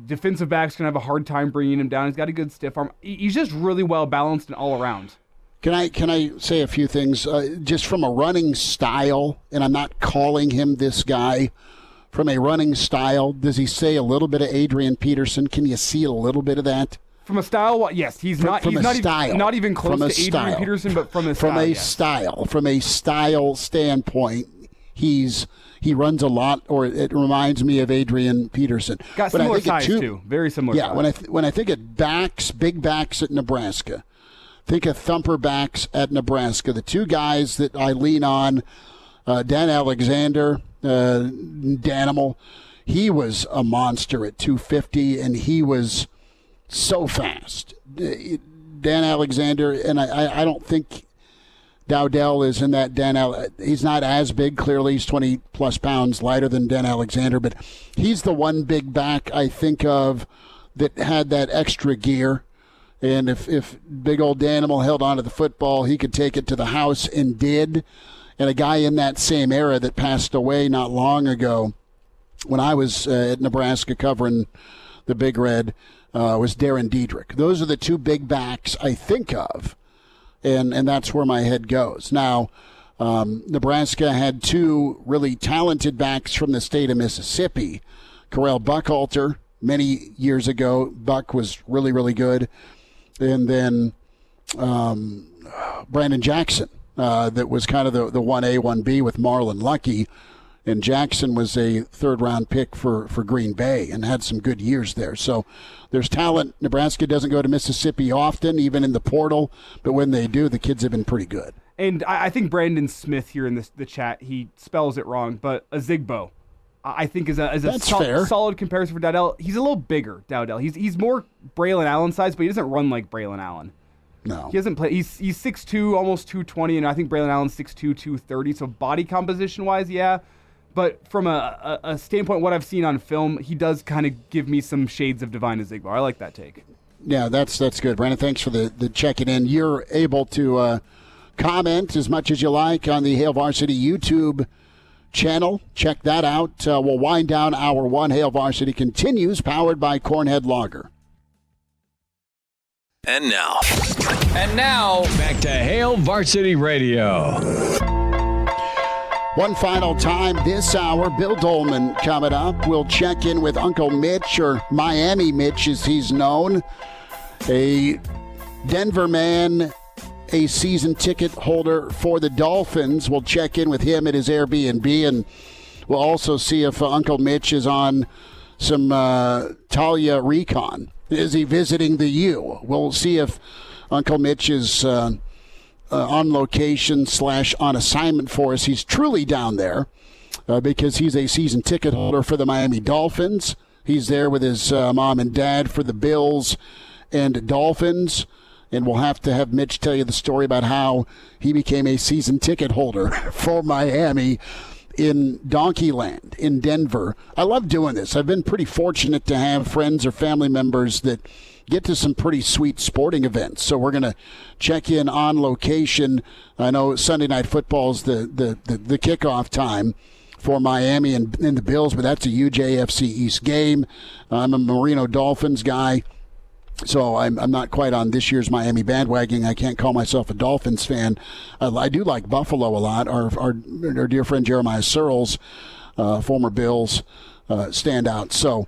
defensive backs going to have a hard time bringing him down. He's got a good stiff arm. He's just really well balanced and all around. Can I say a few things just from a running style? And I'm not calling him this guy. From a running style, does he say a little bit of Adrian Peterson? Can you see a little bit of that? From a style, yes, he's not even close to Adrian Peterson, but from a style. From a style standpoint, he runs a lot, or it reminds me of Adrian Peterson. Got similar size too, very similar. Yeah, size. When I think of backs, big backs at Nebraska, think of thumper backs at Nebraska. The two guys that I lean on, Dan Alexander. Danimal, he was a monster at 250, and he was so fast. Dan Alexander, and I don't think Dowdell is in that he's not as big, clearly. He's 20-plus pounds lighter than Dan Alexander, but he's the one big back I think of that had that extra gear. And if big old Danimal held onto the football, he could take it to the house, and did. And a guy in that same era that passed away not long ago when I was at Nebraska covering the Big Red was Darren Diedrich. Those are the two big backs I think of, and that's where my head goes. Now, Nebraska had two really talented backs from the state of Mississippi. Correll Buckhalter, many years ago, Buck was really, really good. And then Brandon Jackson. That was kind of the 1A, 1B with Marlon Lucky. And Jackson was a third-round pick for Green Bay and had some good years there. So there's talent. Nebraska doesn't go to Mississippi often, even in the portal. But when they do, the kids have been pretty good. And I think Brandon Smith here in the chat, he spells it wrong, but Azigbo, I think is a solid comparison for Dowdell. He's a little bigger, Dowdell. He's more Braylon Allen size, but he doesn't run like Braylon Allen. No. He hasn't played. He's 6'2", almost 220, and I think Braylon Allen's 6'2", 230. So body composition-wise, yeah. But from a standpoint, what I've seen on film, he does kind of give me some shades of Divine Azigbo. I like that take. Yeah, that's good, Brandon. Thanks for the checking in. You're able to comment as much as you like on the Hail Varsity YouTube channel. Check that out. We'll wind down Hour 1. Hail Varsity continues, powered by Cornhead Lager. And now, back to Hail Varsity Radio. One final time this hour, Bill Doleman coming up. We'll check in with Uncle Mitch, or Miami Mitch as he's known, a Denver man, a season ticket holder for the Dolphins. We'll check in with him at his Airbnb, and we'll also see if Uncle Mitch is on some Taulia recon. Is he visiting the U? We'll see if Uncle Mitch is on location / on assignment for us. He's truly down there because he's a season ticket holder for the Miami Dolphins. He's there with his mom and dad for the Bills and Dolphins. And we'll have to have Mitch tell you the story about how he became a season ticket holder for Miami in Donkeyland in Denver. I love doing this. I've been pretty fortunate to have friends or family members that get to some pretty sweet sporting events. So we're going to check in on location. I know Sunday Night Football is the kickoff time for Miami and the Bills, but that's a huge AFC East game. I'm a Marino Dolphins guy, so I'm not quite on this year's Miami bandwagon. I can't call myself a Dolphins fan. I do like Buffalo a lot. Our dear friend Jeremiah Searles, former Bills standout. So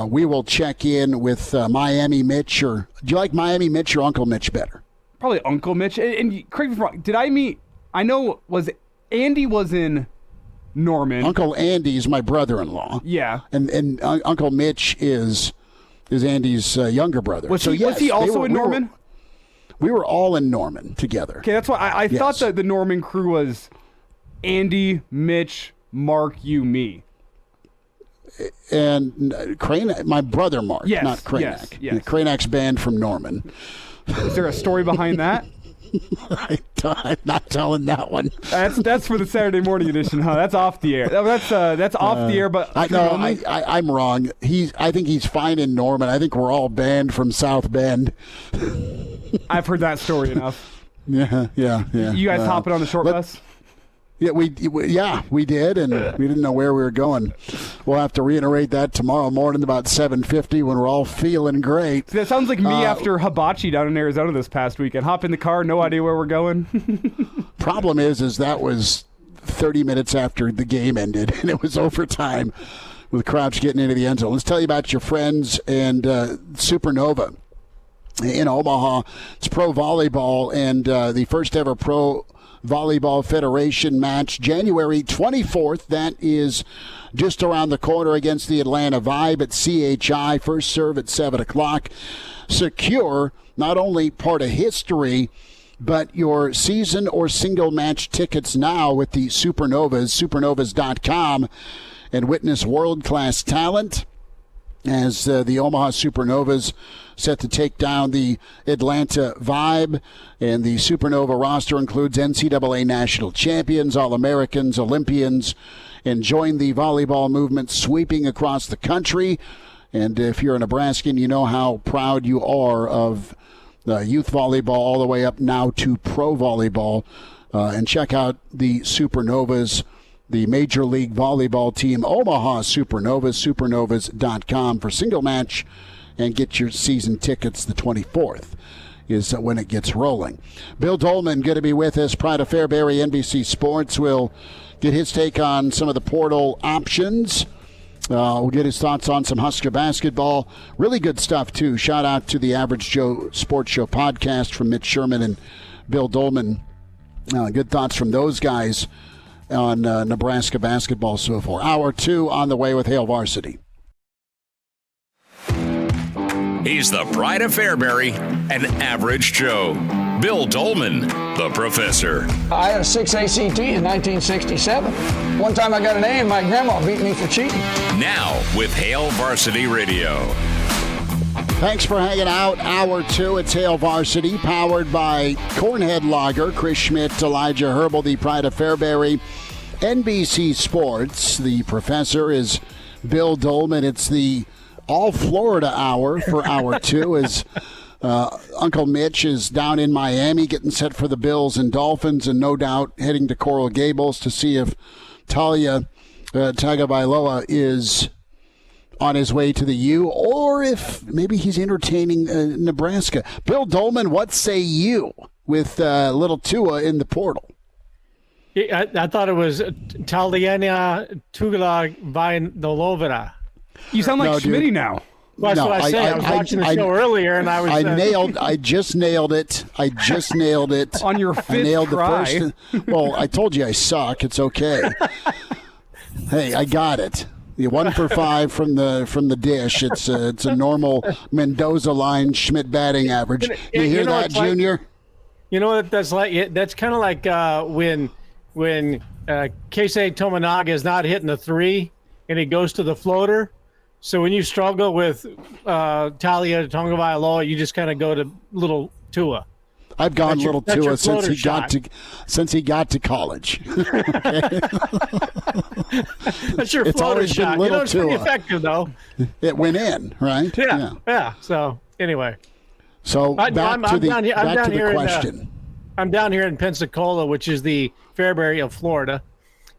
we will check in with Miami Mitch. Or do you like Miami Mitch or Uncle Mitch better? probably Uncle Mitch. And correct me if I'm wrong, did I meet? I know Andy was in Norman. Uncle Andy is my brother-in-law. Yeah. And Uncle Mitch is Andy's younger brother. Was he also in Norman? We were all in Norman together. Okay, that's why I thought that the Norman crew was Andy, Mitch, Mark, you, me. And Crane, my brother Mark, not Cranak. Yes. Cranak's band from Norman. Is there a story behind that? I'm not telling that one. That's for the Saturday morning edition, huh? That's off the air. That's off the air. But I'm wrong. I think he's fine in Norman. I think we're all banned from South Bend. I've heard that story enough. Yeah. You guys hopping on the short bus? Yeah, we did, and we didn't know where we were going. We'll have to reiterate that tomorrow morning about 7:50 when we're all feeling great. That sounds like me after hibachi down in Arizona this past weekend. Hop in the car, no idea where we're going. Problem is that was 30 minutes after the game ended, and it was overtime with Crouch getting into the end zone. Let's tell you about your friends and Supernova in Omaha. It's pro volleyball, and the first ever pro Volleyball Federation match, January 24th. That is just around the corner against the Atlanta Vibe at CHI. First serve at 7 o'clock. Secure not only part of history, but your season or single match tickets now with the Supernovas, supernovas.com, and witness world-class talent as the Omaha Supernovas set to take down the Atlanta Vibe. And the Supernova roster includes NCAA national champions, All-Americans, Olympians, and join the volleyball movement sweeping across the country. And if you're a Nebraskan, you know how proud you are of youth volleyball all the way up now to pro volleyball. And check out the Supernovas, the Major League Volleyball team, Omaha Supernovas, supernovas.com for single match, and get your season tickets the 24th is when it gets rolling. Bill Doleman going to be with us. Pride of Fairbury, NBC Sports, will get his take on some of the portal options. We'll get his thoughts on some Husker basketball. Really good stuff, too. Shout out to the Average Joe Sports Show podcast from Mitch Sherman and Bill Doleman. Good thoughts from those guys on Nebraska basketball so far. Hour 2 on the way with Hail Varsity. He's the pride of Fairbury and Average Joe. Bill Doleman, the professor. I had a 6 ACT in 1967. One time I got an A and my grandma beat me for cheating. Now with Hail Varsity Radio. Thanks for hanging out. Hour 2, it's Hail Varsity, powered by Cornhead Lager, Chris Schmidt, Elijah Herbel, the pride of Fairbury, NBC Sports. The professor is Bill Doleman. It's the All Florida Hour for Hour 2 as Uncle Mitch is down in Miami getting set for the Bills and Dolphins, and no doubt heading to Coral Gables to see if Taulia Tagovailoa is on his way to the U, or if maybe he's entertaining Nebraska. Bill Doleman, what say you with little Tua in the portal? I thought it was Taulia Tagovailoa. You sound like Schmitty now. Well, that's what I said. I was watching the show earlier, and I was. I just nailed it. On your fifth try. Well, I told you I suck. It's okay. Hey, I got it. 1 for 5 from the dish. It's a normal Mendoza line Schmidt batting average. You hear that, Junior? You know what that's like? That's kind of like when Keisei Tominaga is not hitting the 3 and he goes to the floater. So when you struggle with Taulia Tagovailoa, you just kind of go to little Tua. I've gone little Tua since he got to college. That's your floater shot. It's pretty effective, though. It went in, right? Yeah. So anyway. So back to the question. I'm down here in Pensacola, which is the Fairbury of Florida.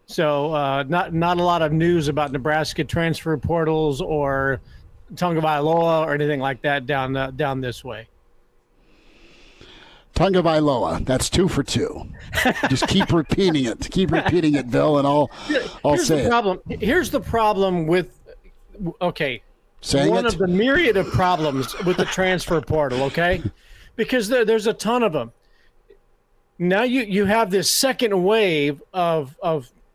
So not a lot of news about Nebraska transfer portals or Tagovailoa or anything like that down this way. Tagovailoa, that's 2 for 2. Just keep repeating it. Keep repeating it, Bill, and I'll say it. Here's the problem with Saying one of the myriad of problems with the transfer portal, okay? because there's a ton of them. Now you have this second wave of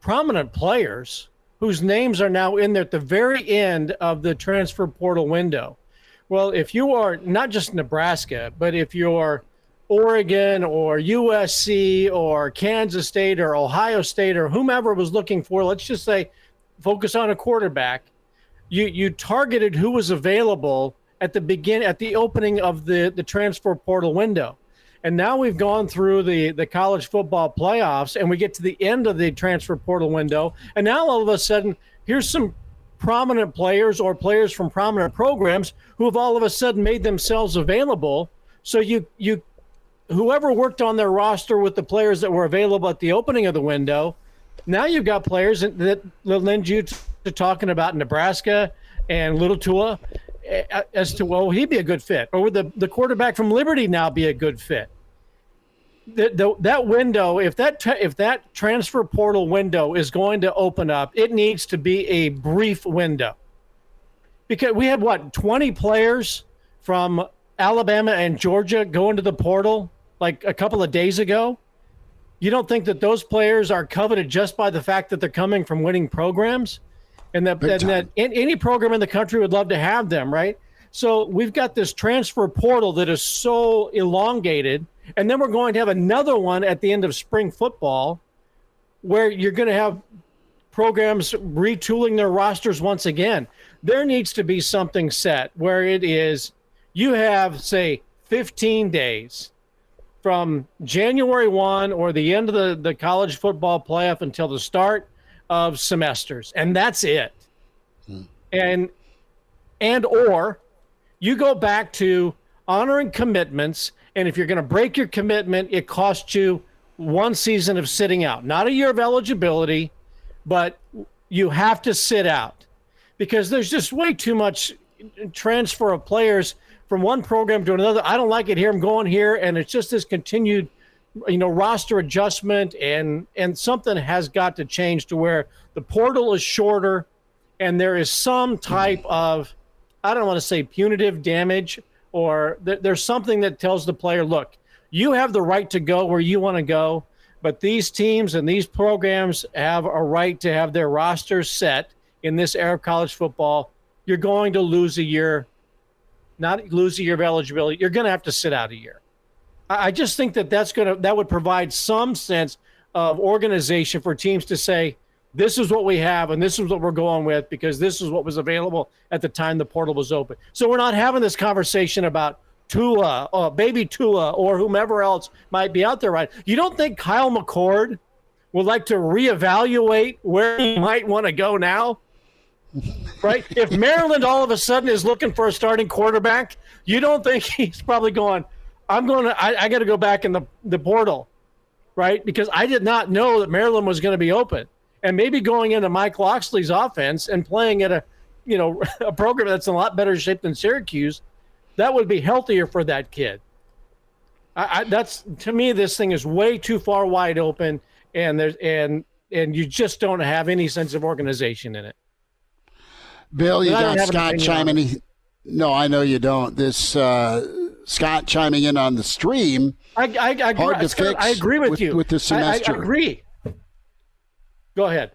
prominent players whose names are now in there at the very end of the transfer portal window. Well, if you are not just Nebraska, but if you're Oregon or USC or Kansas State or Ohio State or whomever was looking for, let's just say, focus on a quarterback, you targeted who was available at the opening of the transfer portal window. And now we've gone through the college football playoffs and we get to the end of the transfer portal window. And now all of a sudden, here's some prominent players or players from prominent programs who have all of a sudden made themselves available. So whoever worked on their roster with the players that were available at the opening of the window, now you've got players that lend you to talking about Nebraska and Little Tua as to, well, he'd be a good fit. Or would the quarterback from Liberty now be a good fit? That window, if that transfer portal window is going to open up, it needs to be a brief window. Because we had, 20 players from Alabama and Georgia go into the portal like a couple of days ago? You don't think that those players are coveted just by the fact that they're coming from winning programs? And that any program in the country would love to have them, right? So we've got this transfer portal that is so elongated, and then we're going to have another one at the end of spring football where you're going to have programs retooling their rosters once again. There needs to be something set where it is you have, say, 15 days from January 1 or the end of the college football playoff until the start of semesters, and that's it. And or you go back to honoring commitments, and if you're going to break your commitment, it costs you one season of sitting out. Not a year of eligibility, but you have to sit out because there's just way too much transfer of players from one program to another. I don't like it here. I'm going here, and it's just this continued roster adjustment, and something has got to change to where the portal is shorter and there is some type of, I don't want to say punitive damage, or there's something that tells the player, look, you have the right to go where you want to go, but these teams and these programs have a right to have their rosters set in this era of college football. You're going to lose a year, not lose a year of eligibility. You're going to have to sit out a year. I just think that would provide some sense of organization for teams to say, this is what we have and this is what we're going with because this is what was available at the time the portal was open. So we're not having this conversation about Tua or baby Tua or whomever else might be out there, right? You don't think Kyle McCord would like to reevaluate where he might want to go now? Right? If Maryland all of a sudden is looking for a starting quarterback, you don't think he's probably going, I got to go back in the portal, right? Because I did not know that Maryland was going to be open. And maybe going into Mike Loxley's offense and playing at a program that's in a lot better shape than Syracuse, that would be healthier for that kid. That's, to me, this thing is way too far wide open, and you just don't have any sense of organization in it. Bill, you got Scott chiming in. No, I know you don't. This Scott chiming in on the stream. Hard to fix. I agree with you. With the semester. I agree. Go ahead.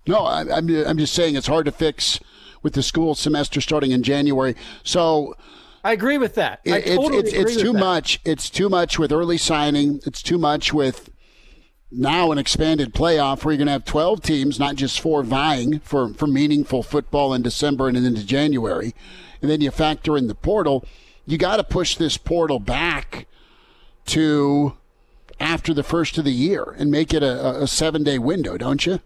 No, I'm just saying it's hard to fix with the school semester starting in January. So I agree with that. It's too much. It's too much with early signing. It's too much with now an expanded playoff where you're going to have 12 teams, not just 4 vying for meaningful football in December and into January. And then you factor in the portal. You got to push this portal back to after the first of the year and make it a 7-day window, don't you?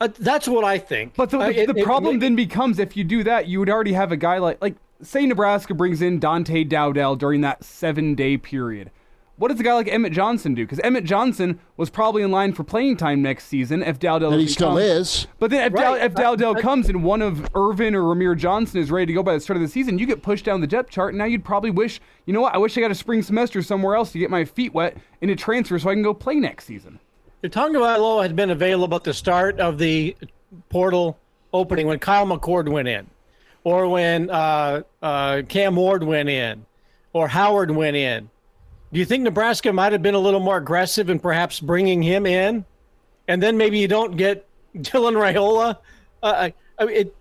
That's what I think. But the problem then becomes if you do that, you would already have a guy like say Nebraska brings in Dante Dowdell during that 7-day period. What does a guy like Emmett Johnson do? Because Emmett Johnson was probably in line for playing time next season if Dowdell and he still is. But then if Dowdell comes and one of Irvin or Ramir Johnson is ready to go by the start of the season, you get pushed down the depth chart, and now you'd probably wish, you know what, I wish I got a spring semester somewhere else to get my feet wet in a transfer so I can go play next season. If Tagovailoa had been available at the start of the portal opening when Kyle McCord went in, or when Cam Ward went in, or Howard went in, do you think Nebraska might have been a little more aggressive in perhaps bringing him in? And then maybe you don't get Dylan Raiola?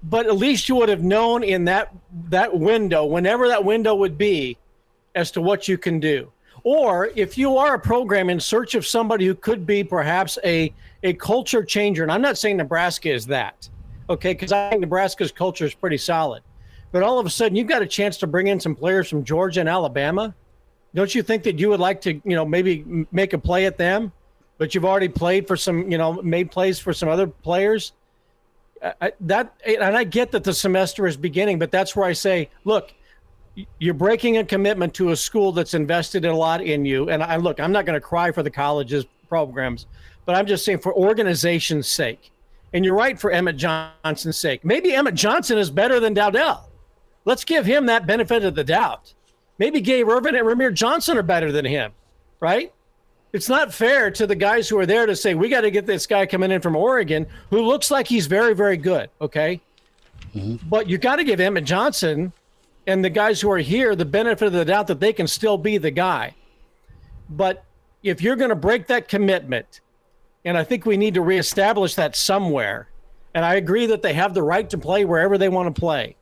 But at least you would have known in that window, whenever that window would be, as to what you can do. Or if you are a program in search of somebody who could be perhaps a culture changer, and I'm not saying Nebraska is that, okay, because I think Nebraska's culture is pretty solid. But all of a sudden, you've got a chance to bring in some players from Georgia and Alabama. Don't you think that you would like to, maybe make a play at them? But you've already played for some, made plays for some other players. And I get that the semester is beginning, but that's where I say, look, you're breaking a commitment to a school that's invested a lot in you. And I'm not going to cry for the college's programs, but I'm just saying for organization's sake. And you're right, for Emmett Johnson's sake. Maybe Emmett Johnson is better than Dowdell. Let's give him that benefit of the doubt. Maybe Gabe Irvin and Ramir Johnson are better than him, right? It's not fair to the guys who are there to say, we got to get this guy coming in from Oregon who looks like he's very, very good, okay? Mm-hmm. But you got to give Emmett Johnson and the guys who are here the benefit of the doubt that they can still be the guy. But if you're going to break that commitment, and I think we need to reestablish that somewhere, and I agree that they have the right to play wherever they want to play.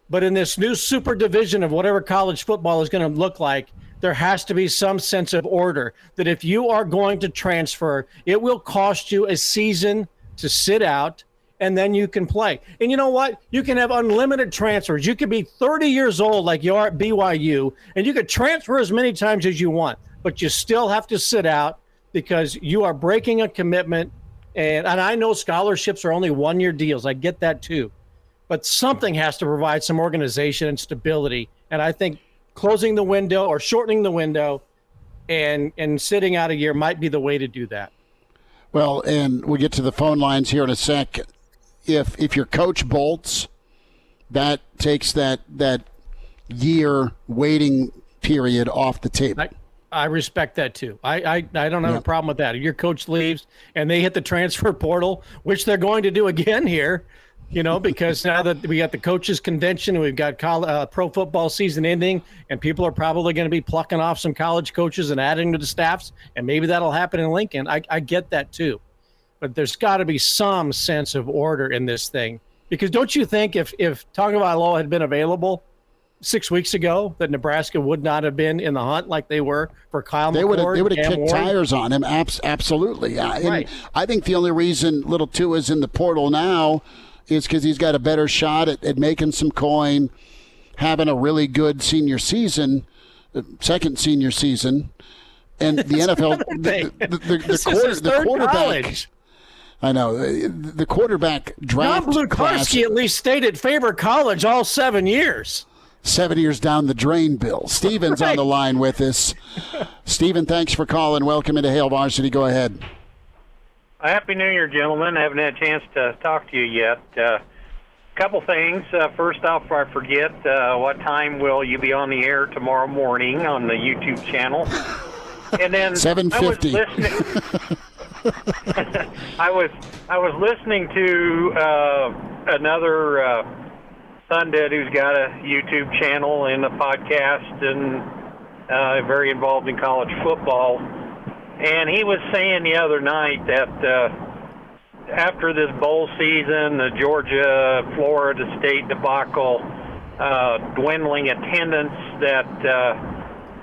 But in this new super division of whatever college football is going to look like, there has to be some sense of order that if you are going to transfer, it will cost you a season to sit out, and then you can play. And you know what? You can have unlimited transfers. You could be 30 years old like you are at BYU, and you could transfer as many times as you want, but you still have to sit out because you are breaking a commitment. And I know scholarships are only one-year deals. I get that too. But something has to provide some organization and stability. And I think closing the window or shortening the window and sitting out a year might be the way to do that. Well, and we'll get to the phone lines here in a sec. If your coach bolts, that takes that year waiting period off the table. I respect that too. I don't have a problem with that. If your coach leaves and they hit the transfer portal, which they're going to do again here, because now that we got the coaches convention and we've got pro football season ending, and people are probably going to be plucking off some college coaches and adding to the staffs, and maybe that'll happen in Lincoln. I get that too. But there's got to be some sense of order in this thing. Because don't you think if Tagovailoa had been available 6 weeks ago, that Nebraska would not have been in the hunt like they were for Kyle McCord? They would have kicked tires on him. Absolutely. Right. I think the only reason Little Tua is in the portal now is because he's got a better shot at making some coin, having a really good senior season, second senior season, and the NFL, the quarterback. College. I know the quarterback draft John Blukarski at least stayed at Faber College all 7 years. 7 years down the drain, Bill. Steven's on the line with us. Steven, thanks for calling. Welcome into Hail Varsity. Go ahead. Happy New Year, gentlemen. I haven't had a chance to talk to you yet. Couple things. First off, before I forget, what time will you be on the air tomorrow morning on the YouTube channel? And then 7:50. I was listening to another pundit who's got a YouTube channel and a podcast and very involved in college football. And he was saying the other night that after this bowl season, the Georgia-Florida State debacle, dwindling attendance, that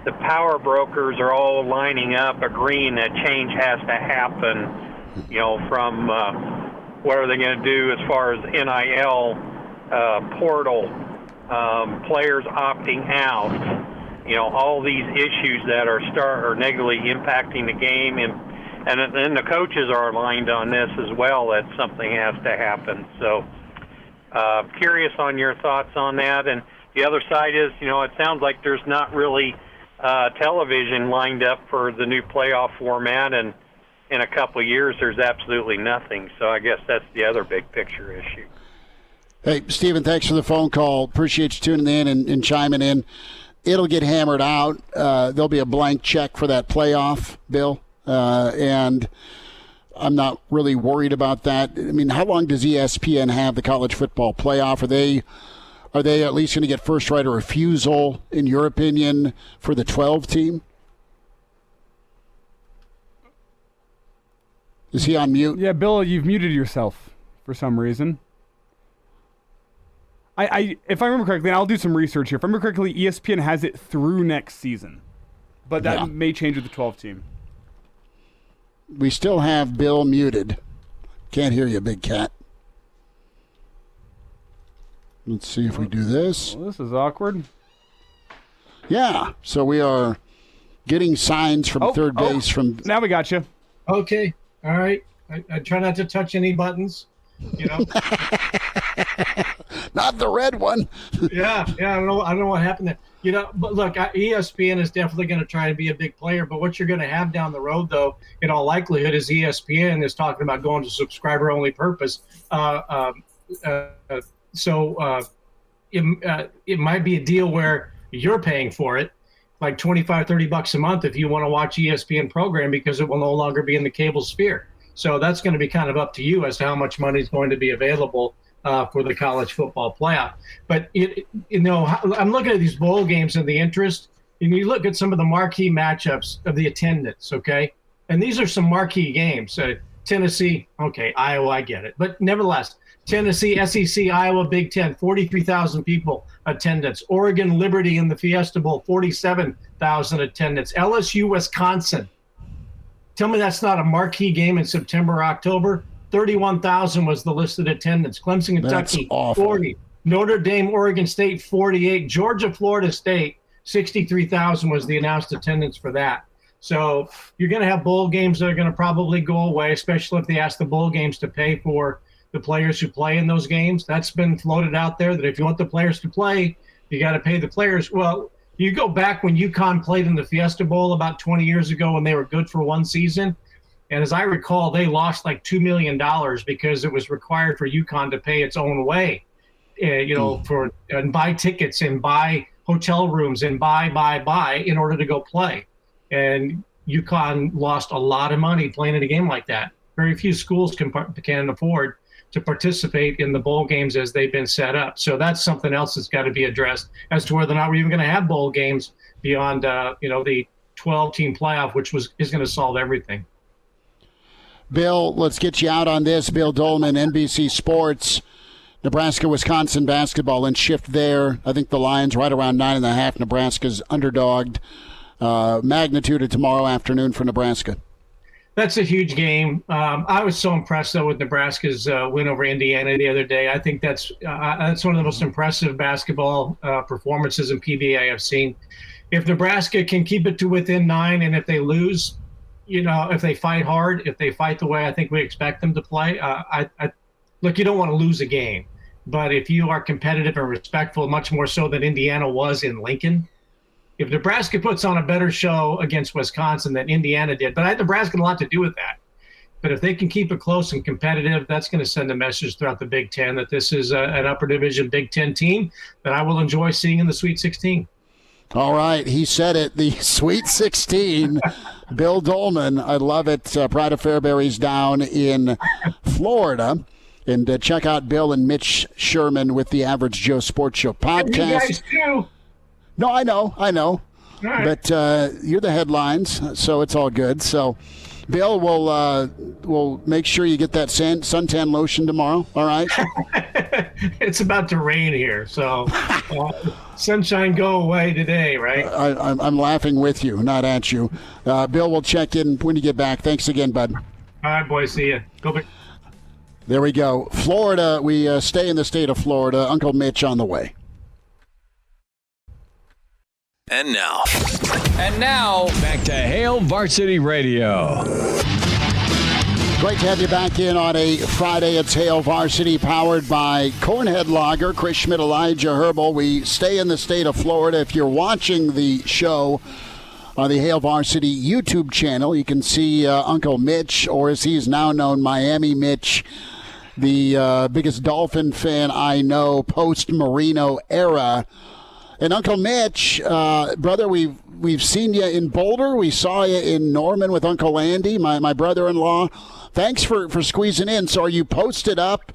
the power brokers are all lining up, agreeing that change has to happen, from what are they going to do as far as NIL portal, players opting out. All these issues that are negatively impacting the game, and then the coaches are aligned on this as well, that something has to happen. So curious on your thoughts on that. And the other side is, it sounds like there's not really television lined up for the new playoff format, and in a couple of years there's absolutely nothing. So I guess that's the other big picture issue. Hey, Stephen, thanks for the phone call. Appreciate you tuning in and chiming in. It'll get hammered out. There'll be a blank check for that playoff, Bill, and I'm not really worried about that. I mean, how long does ESPN have the college football playoff? Are they at least going to get first right of refusal, in your opinion, for the 12 team? Is he on mute? Yeah, Bill, you've muted yourself for some reason. If I remember correctly, and I'll do some research here. If I remember correctly, ESPN has it through next season. But that may change with the 12 team. We still have Bill muted. Can't hear you, big cat. Let's see if we do this. Well, this is awkward. Yeah, so we are getting signs from third base. From now we got you. Okay, all right. I try not to touch any buttons, Not the red one. yeah. I don't know what happened there. But look, ESPN is definitely going to try to be a big player. But what you're going to have down the road, though, in all likelihood, is ESPN is talking about going to subscriber-only purpose. So it might be a deal where you're paying for it, like $25-$30 a month if you want to watch ESPN program, because it will no longer be in the cable sphere. So that's going to be kind of up to you as to how much money is going to be available for the college football playoff. But, I'm looking at these bowl games and the interest, and you look at some of the marquee matchups of the attendance, okay? And these are some marquee games. Tennessee, okay, Iowa, I get it. But nevertheless, Tennessee, SEC, Iowa, Big Ten, 43,000 people attendance. Oregon, Liberty in the Fiesta Bowl, 47,000 attendance. LSU, Wisconsin. Tell me that's not a marquee game in September or October. 31,000 was the listed attendance. Clemson, Kentucky, 40. Notre Dame, Oregon State, 48. Georgia, Florida State, 63,000 was the announced attendance for that. So you're going to have bowl games that are going to probably go away, especially if they ask the bowl games to pay for the players who play in those games. That's been floated out there that if you want the players to play, you got to pay the players. Well, you go back when UConn played in the Fiesta Bowl about 20 years ago when they were good for one season. And as I recall, they lost like $2 million because it was required for UConn to pay its own way, and buy tickets and buy hotel rooms and buy in order to go play. And UConn lost a lot of money playing in a game like that. Very few schools can afford to participate in the bowl games as they've been set up. So that's something else that's got to be addressed as to whether or not we're even going to have bowl games beyond, the 12-team playoff, which is going to solve everything. Bill, let's get you out on this. Bill Doleman, NBC Sports, Nebraska, Wisconsin basketball, and shift there. I think the Lions right around 9.5. Nebraska's underdogged. Magnitude of tomorrow afternoon for Nebraska. That's a huge game. I was so impressed, though, with Nebraska's win over Indiana the other day. I think that's one of the most impressive basketball performances in PBA I've seen. If Nebraska can keep it to within 9, and if they lose, if they fight hard, if they fight the way I think we expect them to play, look, you don't want to lose a game. But if you are competitive and respectful, much more so than Indiana was in Lincoln, if Nebraska puts on a better show against Wisconsin than Indiana did, but I had Nebraska a lot to do with that. But if they can keep it close and competitive, that's going to send a message throughout the Big Ten that this is an upper division Big Ten team that I will enjoy seeing in the Sweet 16. All right, he said it, the Sweet 16. Bill Doleman, I love it. Pride of Fairbury's down in Florida. And check out Bill and Mitch Sherman with the Average Joe Sports Show podcast. You guys too. No, I know. Right. But you're the headlines, so it's all good. So, Bill, we'll make sure you get that suntan lotion tomorrow. All right. It's about to rain here, so sunshine go away today, right? I'm laughing with you, not at you. Bill, we'll check in when you get back. Thanks again, bud. All right, boys. See you. Go back. There we go. Florida. We stay in the state of Florida. Uncle Mitch on the way. And now, back to Hail Varsity Radio. Great to have you back in on a Friday. It's Hail Varsity, powered by Cornhead Lager, Chris Schmidt, Elijah Herbel. We stay in the state of Florida. If you're watching the show on the Hail Varsity YouTube channel, you can see Uncle Mitch, or as he's now known, Miami Mitch, the biggest Dolphin fan I know, post-Marino era. And Uncle Mitch, brother, we've seen you in Boulder. We saw you in Norman with Uncle Andy, my brother-in-law. Thanks for squeezing in. So are you posted up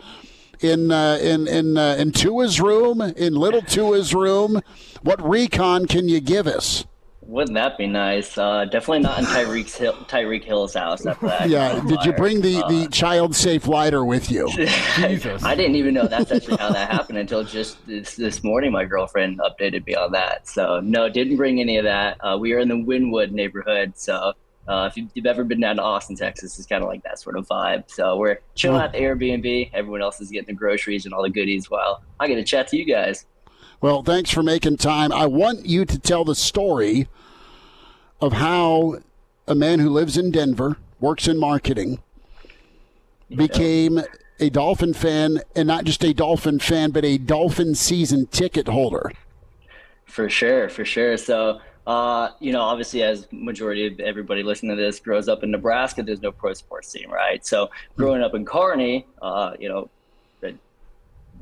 in Tua's room, in little Tua's room? What recon can you give us? Wouldn't that be nice? Definitely not in Tyreek Hill's house after that. Yeah. Did you bring the child-safe lighter with you? Jesus. I didn't even know that's actually how that happened until just this morning. My girlfriend updated me on that. So, no, didn't bring any of that. We are in the Wynwood neighborhood. So, if you've ever been down to Austin, Texas, it's kind of like that sort of vibe. So, we're chilling at the Airbnb. Everyone else is getting the groceries and all the goodies while I get to chat to you guys. Well, thanks for making time. I want you to tell the story of how a man who lives in Denver, works in marketing, became a Dolphin fan, and not just a Dolphin fan, but a Dolphin season ticket holder. For sure. So, obviously, as majority of everybody listening to this grows up in Nebraska, there's no pro sports team, right? So growing up in Kearney,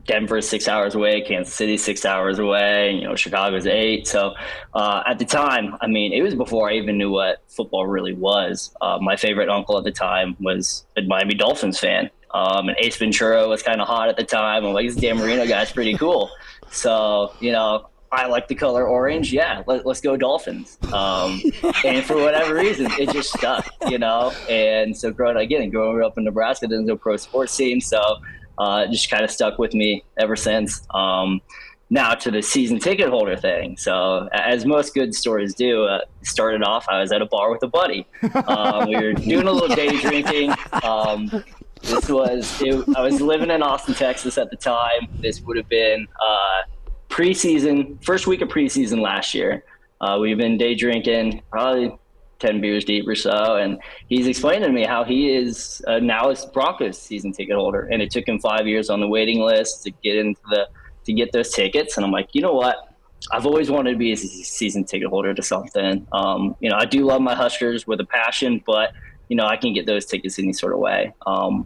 Denver's 6 hours away, Kansas City's 6 hours away, Chicago's 8. So at the time, it was before I even knew what football really was. My favorite uncle at the time was a Miami Dolphins fan. And Ace Ventura was kind of hot at the time. I'm like, this Dan Marino guy's pretty cool. So, I like the color orange. Yeah, let's go Dolphins. And for whatever reason, it just stuck, And so growing up in Nebraska, there's no pro sports team. So it just kind of stuck with me ever since. Now to the season ticket holder thing. So as most good stories do, started off, I was at a bar with a buddy. We were doing a little day drinking. I was living in Austin, Texas at the time. This would have been first week of preseason last year. We've been day drinking, probably 10 beers deep or so, and he's explaining to me how he is now a Broncos season ticket holder, and it took him 5 years on the waiting list to get those tickets. And I'm like, you know what? I've always wanted to be a season ticket holder to something. I do love my Huskers with a passion, but I can get those tickets any sort of way. I'm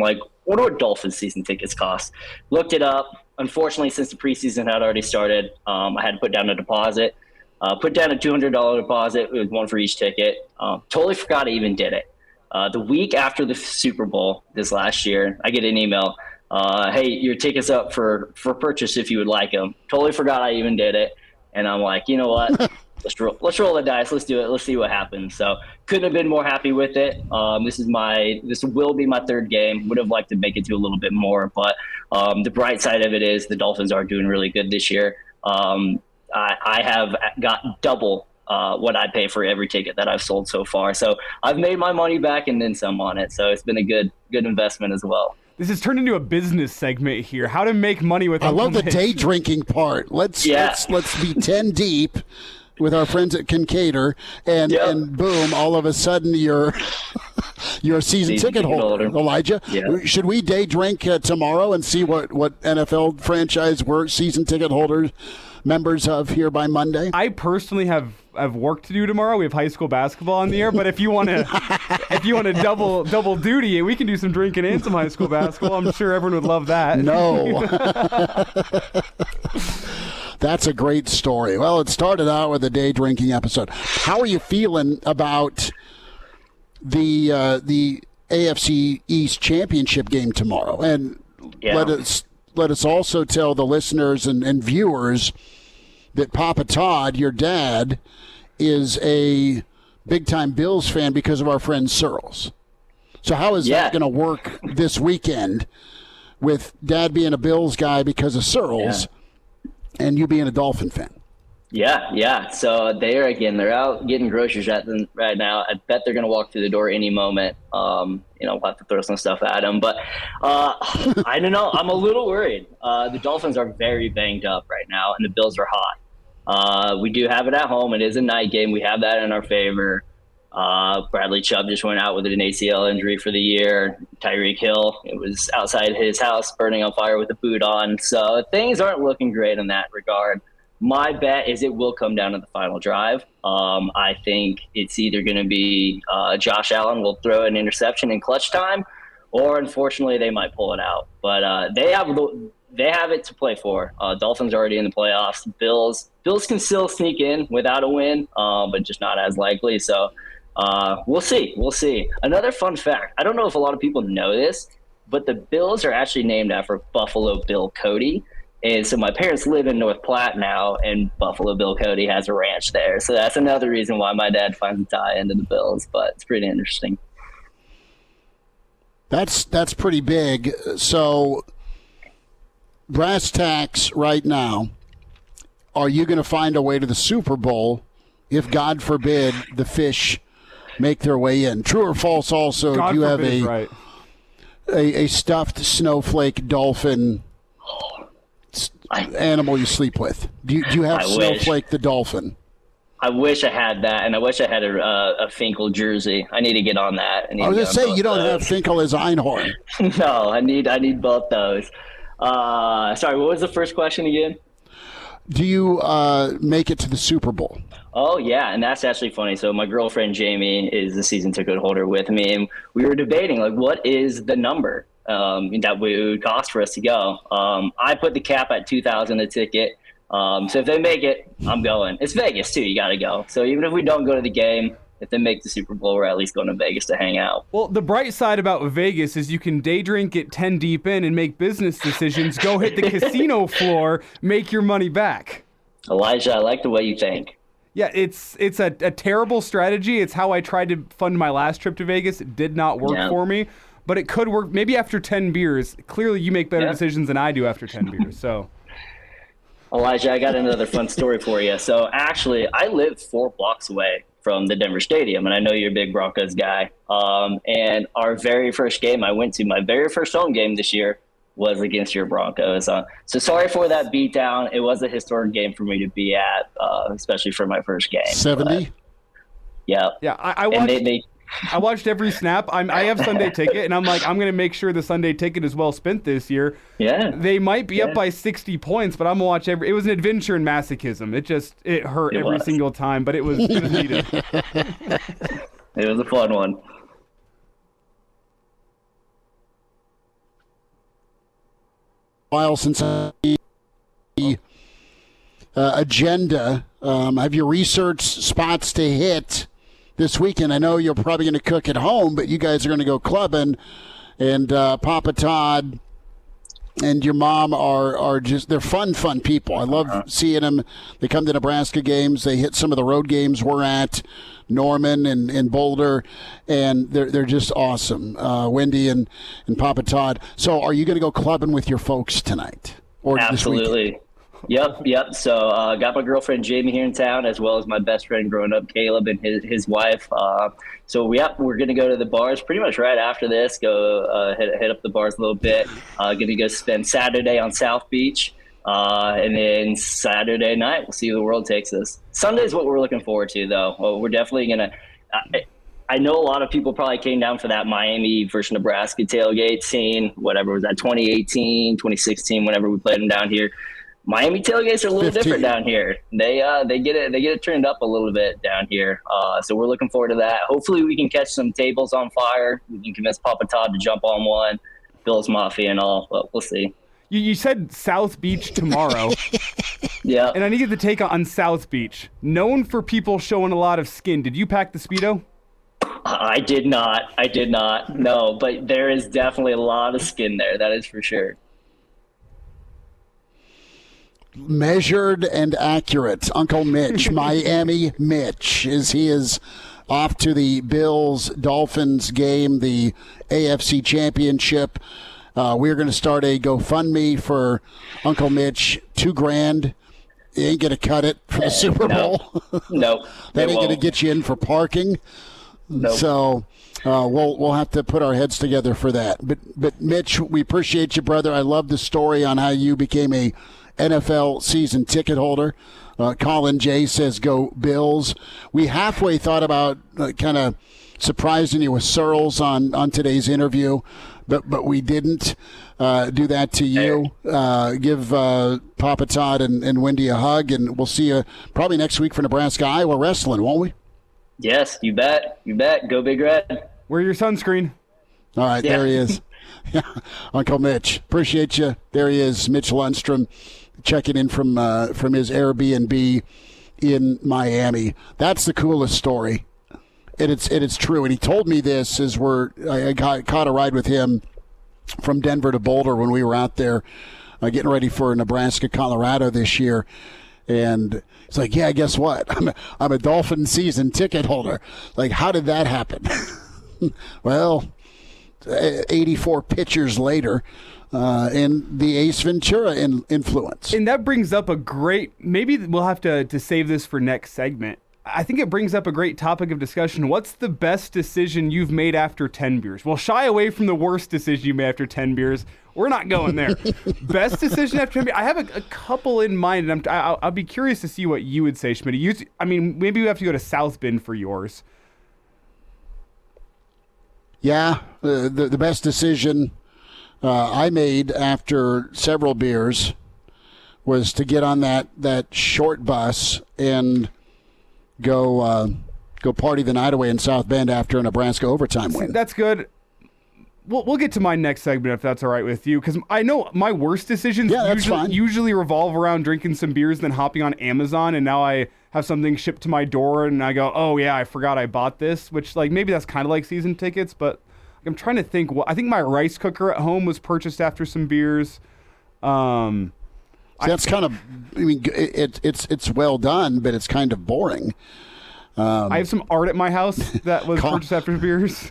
like, what do Dolphins season tickets cost? Looked it up. Unfortunately, since the preseason had already started, I had to put down a deposit. Put down a $200 deposit with one for each ticket. Totally forgot I even did it. The week after the Super Bowl this last year, I get an email. Hey, your ticket's up for purchase if you would like them. Totally forgot I even did it. And I'm like, you know what? Let's roll the dice. Let's do it. Let's see what happens. So couldn't have been more happy with it. This will be my third game. Would have liked to make it to a little bit more, but the bright side of it is the Dolphins are doing really good this year. I have got double what I pay for every ticket that I've sold so far. So I've made my money back and then some on it. So it's been a good investment as well. This has turned into a business segment here. How to make money with Uncle Mitch. I love the day drinking part. Let's be 10 deep with our friends at Kincaidor, and boom, all of a sudden you're a season ticket holder. Elijah, should we day drink tomorrow and see what NFL franchise we're season ticket holders members of here by Monday? I personally have work to do tomorrow. We have high school basketball on the air, but if you want to double duty, we can do some drinking and some high school basketball. I'm sure everyone would love that. No. That's a great story. Well, it started out with a day drinking episode. How are you feeling about the AFC East championship game tomorrow? And let us also tell the listeners and viewers that Papa Todd, your dad, is a big-time Bills fan because of our friend Searles. So how is that going to work this weekend with Dad being a Bills guy because of Searles and you being a Dolphin fan? Yeah. So they're out getting groceries right now. I bet they're going to walk through the door any moment. We'll have to throw some stuff at them. But I don't know. I'm a little worried. The Dolphins are very banged up right now, and the Bills are hot. We do have it at home. It is a night game. We have that in our favor. Bradley Chubb just went out with an ACL injury for the year. Tyreek Hill, it was outside his house burning on fire with a boot on. So things aren't looking great in that regard. My bet is it will come down to the final drive. I think it's either going to be Josh Allen will throw an interception in clutch time, or unfortunately they might pull it out. But they have it to play for. Dolphins are already in the playoffs. Bills can still sneak in without a win, but just not as likely. So we'll see. Another fun fact. I don't know if a lot of people know this. but the Bills are actually named after Buffalo Bill Cody. And so my parents live in North Platte now, and Buffalo Bill Cody has a ranch there. So that's another reason why my dad finds a tie into the Bills, but it's pretty interesting. That's pretty big. So brass tacks right now, are you going to find a way to the Super Bowl if, God forbid, the fish make their way in? True or false also, God do you have forbid a stuffed snowflake dolphin animal you sleep with? Do you have Snowflake the dolphin? I wish I had that, and I wish I had a Finkel jersey. I need to get on that. I was going to say, you don't have Finkel as Einhorn. No, I need both those. Sorry, what was the first question again? Do you make it to the Super Bowl? Oh, yeah, and that's actually funny. So my girlfriend, Jamie, is the season ticket holder with me, and we were debating, like, what is the number that it would cost for us to go? I put the cap at $2,000 a ticket. So if they make it, I'm going. It's Vegas, too. You got to go. So even if we don't go to the game, if they make the Super Bowl, we're at least going to Vegas to hang out. Well, the bright side about Vegas is you can day drink, get 10 deep in, and make business decisions. Go hit the casino floor, make your money back. Elijah, I like the way you think. Yeah, it's a terrible strategy. It's how I tried to fund my last trip to Vegas. It did not work for me, but it could work maybe after 10 beers. Clearly, you make better decisions than I do after 10 beers. So, Elijah, I got another fun story for you. So actually, I live 4 blocks away from the Denver Stadium, and I know you're a big Broncos guy. And our very first game I went to, my very first home game this year, was against your Broncos. So sorry for that beatdown. It was a historic game for me to be at, especially for my first game. 70? Yeah. Yeah, I watched. I watched every snap. I have Sunday ticket, and I'm like, I'm going to make sure the Sunday ticket is well spent this year. Yeah. They might be up by 60 points, but I'm going to watch every. It was an adventure in masochism. It hurt every single time, but it was needed. It was a fun one. While since the agenda, have you researched spots to hit this weekend? I know you're probably going to cook at home, but you guys are going to go clubbing, and Papa Todd and your mom are just, they're fun people. I love seeing them. They come to Nebraska games. They hit some of the road games we're at, Norman and Boulder, and they're just awesome. Wendy and Papa Todd. So are you going to go clubbing with your folks tonight? Or Absolutely. Yep. So got my girlfriend Jamie here in town, as well as my best friend growing up, Caleb, and his wife. So we're going to go to the bars pretty much right after this. Go hit up the bars a little bit. Going to go spend Saturday on South Beach, and then Saturday night we'll see where the world takes us. Sunday is what we're looking forward to, though. Well, we're definitely going to. I know a lot of people probably came down for that Miami versus Nebraska tailgate scene. Whatever was that, 2018, 2016, whenever we played them down here. Miami tailgates are a little 15. different down here. They get it turned up a little bit down here. So we're looking forward to that. Hopefully we can catch some tables on fire. We can convince Papa Todd to jump on one, Bill's Mafia and all, but we'll see. You said South Beach tomorrow. Yeah. And I need to get the take on South Beach. Known for people showing a lot of skin. Did you pack the Speedo? I did not. No, but there is definitely a lot of skin there. That is for sure. Measured and accurate. Uncle Mitch, Miami Mitch, he is off to the Bills-Dolphins game, the AFC Championship. We're going to start a GoFundMe for Uncle Mitch, $2,000. You ain't going to cut it for the Super Bowl. Nope. That ain't going to get you in for parking. Nope. So we'll have to put our heads together for that. But Mitch, we appreciate you, brother. I love the story on how you became a NFL season ticket holder. Colin J says, go Bills. We halfway thought about kind of surprising you with Searles on today's interview, but we didn't do that to you. Give Papa Todd and Wendy a hug, and we'll see you probably next week for Nebraska-Iowa wrestling, won't we? Yes, you bet. Go Big Red. Wear your sunscreen. All right, There he is. Uncle Mitch, appreciate you. There he is, Mitch Lundstrom, checking in from his Airbnb in Miami. That's the coolest story, and it's true. And he told me this as I caught a ride with him from Denver to Boulder when we were out there getting ready for Nebraska, Colorado this year. And it's like, yeah, guess what? I'm a Dolphin season ticket holder. Like, how did that happen? Well, 84 pitchers later, and the Ace Ventura influence. And that brings up a great, maybe we'll have to save this for next segment. I think it brings up a great topic of discussion. What's the best decision you've made after 10 beers? We'll shy away from the worst decision you made after 10 beers. We're not going there. Best decision after 10 beers? I have a couple in mind, and I'll be curious to see what you would say, Schmidt. Maybe we have to go to South Bend for yours. Yeah, the best decision I made after several beers was to get on that short bus and go party the night away in South Bend after a Nebraska overtime win. That's good. We'll get to my next segment if that's all right with you, because I know my worst decisions usually revolve around drinking some beers, then hopping on Amazon, and now I have something shipped to my door, and I go, oh yeah, I forgot I bought this, which maybe that's kind of like season tickets, but I'm trying to think. I think my rice cooker at home was purchased after some beers. That's kind of, it's well done, but it's kind of boring. I have some art at my house that was purchased after beers.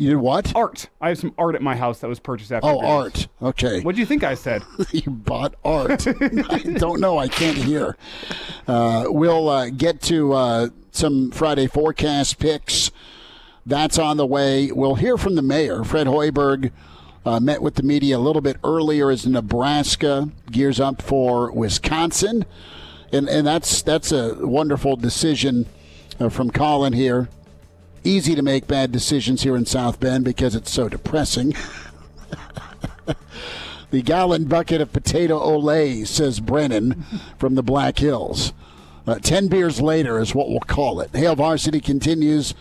You did what? Art. I have some art at my house that was purchased after beers. Art. Okay. What do you think I said? You bought art. I don't know. I can't hear. We'll get to some Friday forecast picks. That's on the way. We'll hear from the mayor, Fred Hoiberg. Met with the media a little bit earlier as Nebraska gears up for Wisconsin. And that's a wonderful decision from Colin here. Easy to make bad decisions here in South Bend because it's so depressing. The gallon bucket of potato Olay, says Brennan from the Black Hills. 10 beers later is what we'll call it. Hail Varsity continues,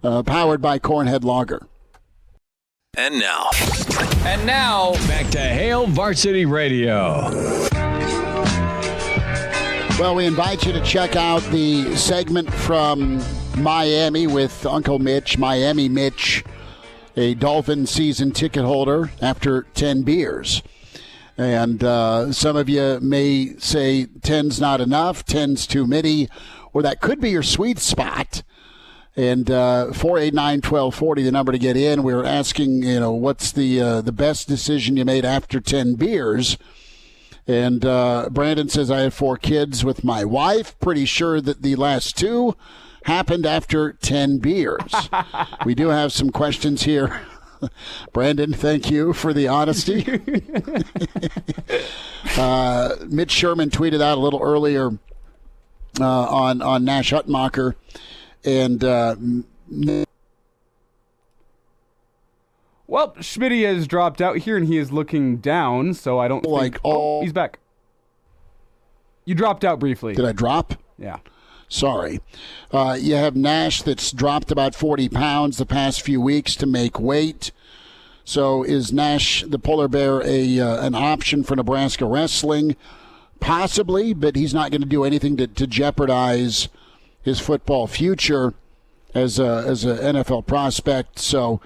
powered by Cornhead Lager. And now, back to Hail Varsity Radio. Well, we invite you to check out the segment from Miami with Uncle Mitch, Miami Mitch, a Dolphin season ticket holder after 10 beers. And some of you may say 10's not enough, 10's too many, or that could be your sweet spot. And 489-1240, the number to get in. We were asking, what's the best decision you made after 10 beers? And Brandon says, I have 4 kids with my wife. Pretty sure that the last 2 happened after 10 beers. We do have some questions here. Brandon, thank you for the honesty. Mitch Sherman tweeted out a little earlier on Nash Hutmacher. And well, Schmitty has dropped out here, and he is looking down, so I don't think... Oh, he's back. You dropped out briefly. Did I drop? Yeah. Sorry. You have Nash that's dropped about 40 pounds the past few weeks to make weight. So is Nash, the polar bear, an option for Nebraska wrestling? Possibly, but he's not going to do anything to jeopardize his football future as a NFL prospect. So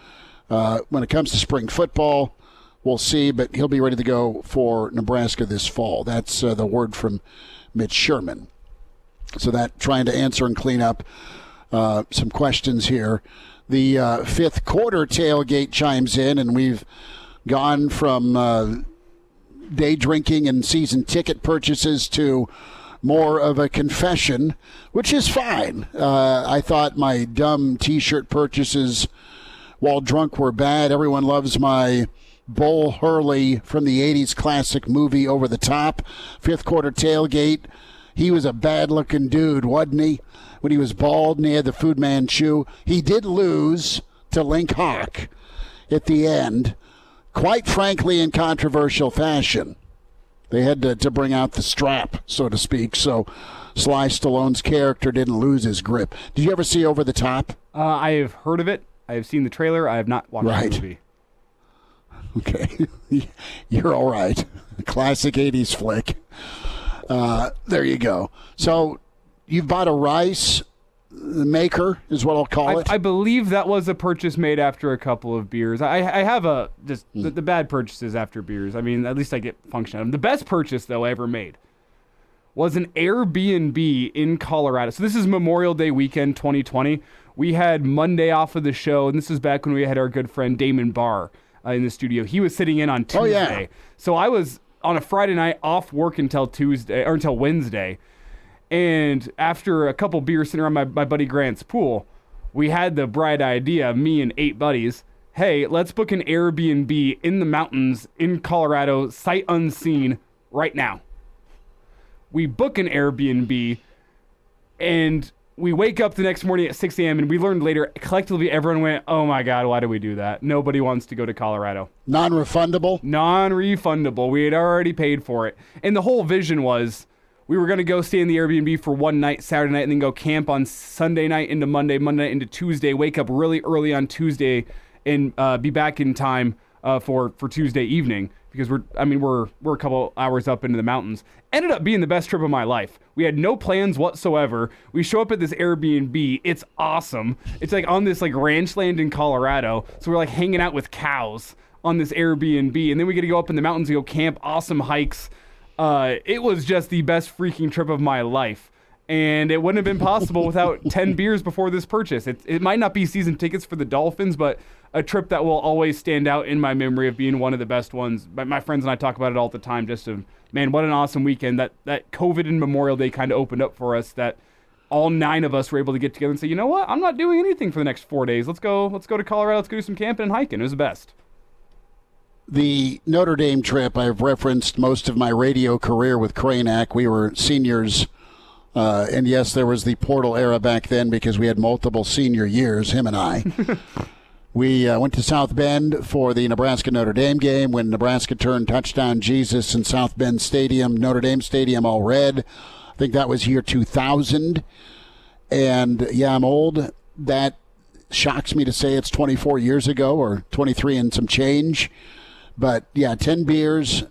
when it comes to spring football, we'll see, but he'll be ready to go for Nebraska this fall. That's the word from Mitch Sherman. So that trying to answer and clean up some questions here. The fifth quarter tailgate chimes in, and we've gone from day drinking and season ticket purchases to more of a confession, which is fine. I thought my dumb T-shirt purchases while drunk were bad. Everyone loves my Bull Hurley from the 80s classic movie Over the Top. Fifth quarter tailgate. He was a bad-looking dude, wasn't he? When he was bald and he had the Food Man shoe. He did lose to Link Hawk at the end, quite frankly in controversial fashion. They had to bring out the strap, so to speak, so Sly Stallone's character didn't lose his grip. Did you ever see Over the Top? I have heard of it. I have seen the trailer. I have not watched the movie. Okay. You're all right. Classic 80s flick. There you go. So you've bought a rice maker is what I'll call it. I believe that was a purchase made after a couple of beers. I have the bad purchases after beers. I mean, at least I get function out of them. The best purchase, though, I ever made was an Airbnb in Colorado. So this is Memorial Day weekend 2020. We had Monday off of the show, and this is back when we had our good friend Damon Barr in the studio. He was sitting in on Tuesday. Oh, yeah. So I was on a Friday night off work until Wednesday. And after a couple beers sitting around my buddy Grant's pool, we had the bright idea, me and 8 buddies, hey, let's book an Airbnb in the mountains in Colorado, sight unseen, right now. We book an Airbnb, and we wake up the next morning at 6 a.m., and we learned later, collectively, everyone went, oh my God, why did we do that? Nobody wants to go to Colorado. Non-refundable? Non-refundable. We had already paid for it. And the whole vision was, we were going to go stay in the Airbnb for one night, Saturday night, and then go camp on Sunday night into Monday night into Tuesday, wake up really early on Tuesday, and be back in time for Tuesday evening, because we're a couple hours up into the mountains. Ended up being the best trip of my life. We had no plans whatsoever. We show up at this Airbnb. It's awesome. It's like on this like ranch land in Colorado. So we're like hanging out with cows on this Airbnb, and then we get to go up in the mountains and go camp. Awesome hikes. It was just the best freaking trip of my life. And it wouldn't have been possible without 10 beers before this purchase. It might not be season tickets for the Dolphins, but a trip that will always stand out in my memory of being one of the best ones. My friends and I talk about it all the time. Man, what an awesome weekend. That COVID and Memorial Day kind of opened up for us, that all 9 of us were able to get together and say, you know what? I'm not doing anything for the next 4 days. Let's go to Colorado. Let's go do some camping and hiking. It was the best. The Notre Dame trip, I've referenced most of my radio career with Cranack. We were seniors, and yes, there was the portal era back then because we had multiple senior years, him and I. We went to South Bend for the Nebraska-Notre Dame game when Nebraska turned touchdown Jesus in South Bend Stadium, Notre Dame Stadium, all red. I think that was year 2000. And, yeah, I'm old. That shocks me to say it's 24 years ago, or 23 and some change. But, yeah, 10 beers